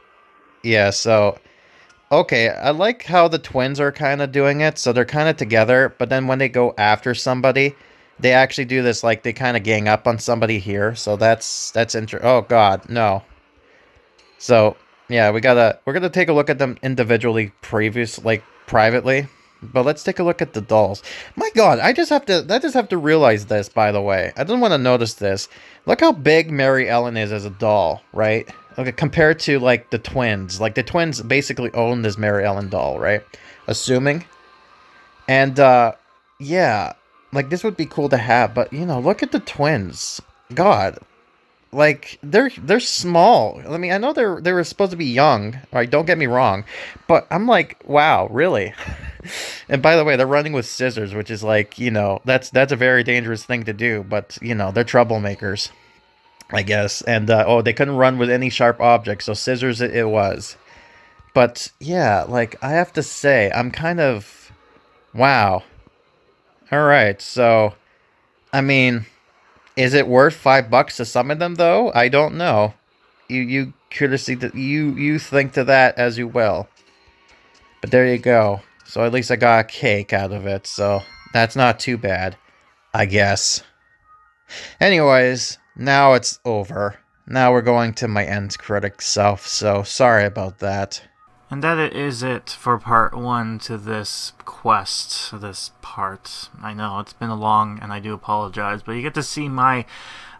yeah, so, okay, I like how the twins are kind of doing it, so they're kind of together, but then when they go after somebody, they actually do this, like, they kind of gang up on somebody here, so that's oh god, no. So, yeah, we're gonna take a look at them individually, privately, but let's take a look at the dolls. My god, I just have to realize this, by the way. I didn't want to notice this. Look how big Mary Ellen is as a doll, right? Okay, compared to, like, the twins. Like, the twins basically own this Mary Ellen doll, right? Assuming. And, yeah. Like, this would be cool to have, but, you know, look at the twins. God. Like, they're small. I mean, I know they were supposed to be young, right? Don't get me wrong. But I'm like, wow, really? And by the way, they're running with scissors, which is like, you know, that's a very dangerous thing to do. But, you know, they're troublemakers, I guess. And, oh, they couldn't run with any sharp objects, so scissors it was. But, yeah, like, I have to say, I'm kind of... wow. Alright, so... I mean... is it worth $5 to summon them, though? I don't know. You courtesy... you think to that as you will. But there you go. So at least I got a cake out of it, so... that's not too bad. I guess. Anyways... now it's over. Now we're going to my end critic self, so sorry about that. And that is it for part 1 to this quest, this part. I know, it's been long, and I do apologize, but you get to see my...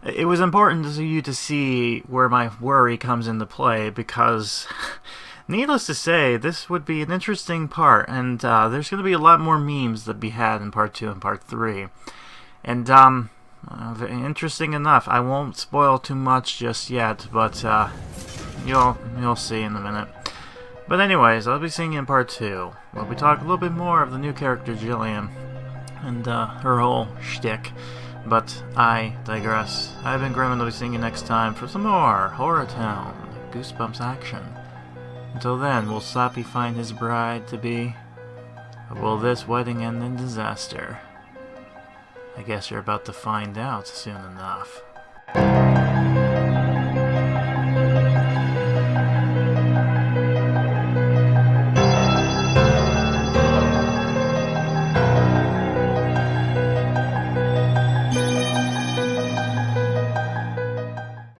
it was important to you to see where my worry comes into play, because... needless to say, this would be an interesting part, and there's going to be a lot more memes that be had in part 2 and part 3. And, interesting enough, I won't spoil too much just yet, but you'll see in a minute. But anyways, I'll be seeing you in part 2, where we talk a little bit more of the new character Jillian and her whole shtick. But I digress. I've been Grim and I'll be seeing you next time for some more HorrorTown Goosebumps action. Until then, will Slappy find his bride-to-be? Or will this wedding end in disaster? I guess you're about to find out soon enough.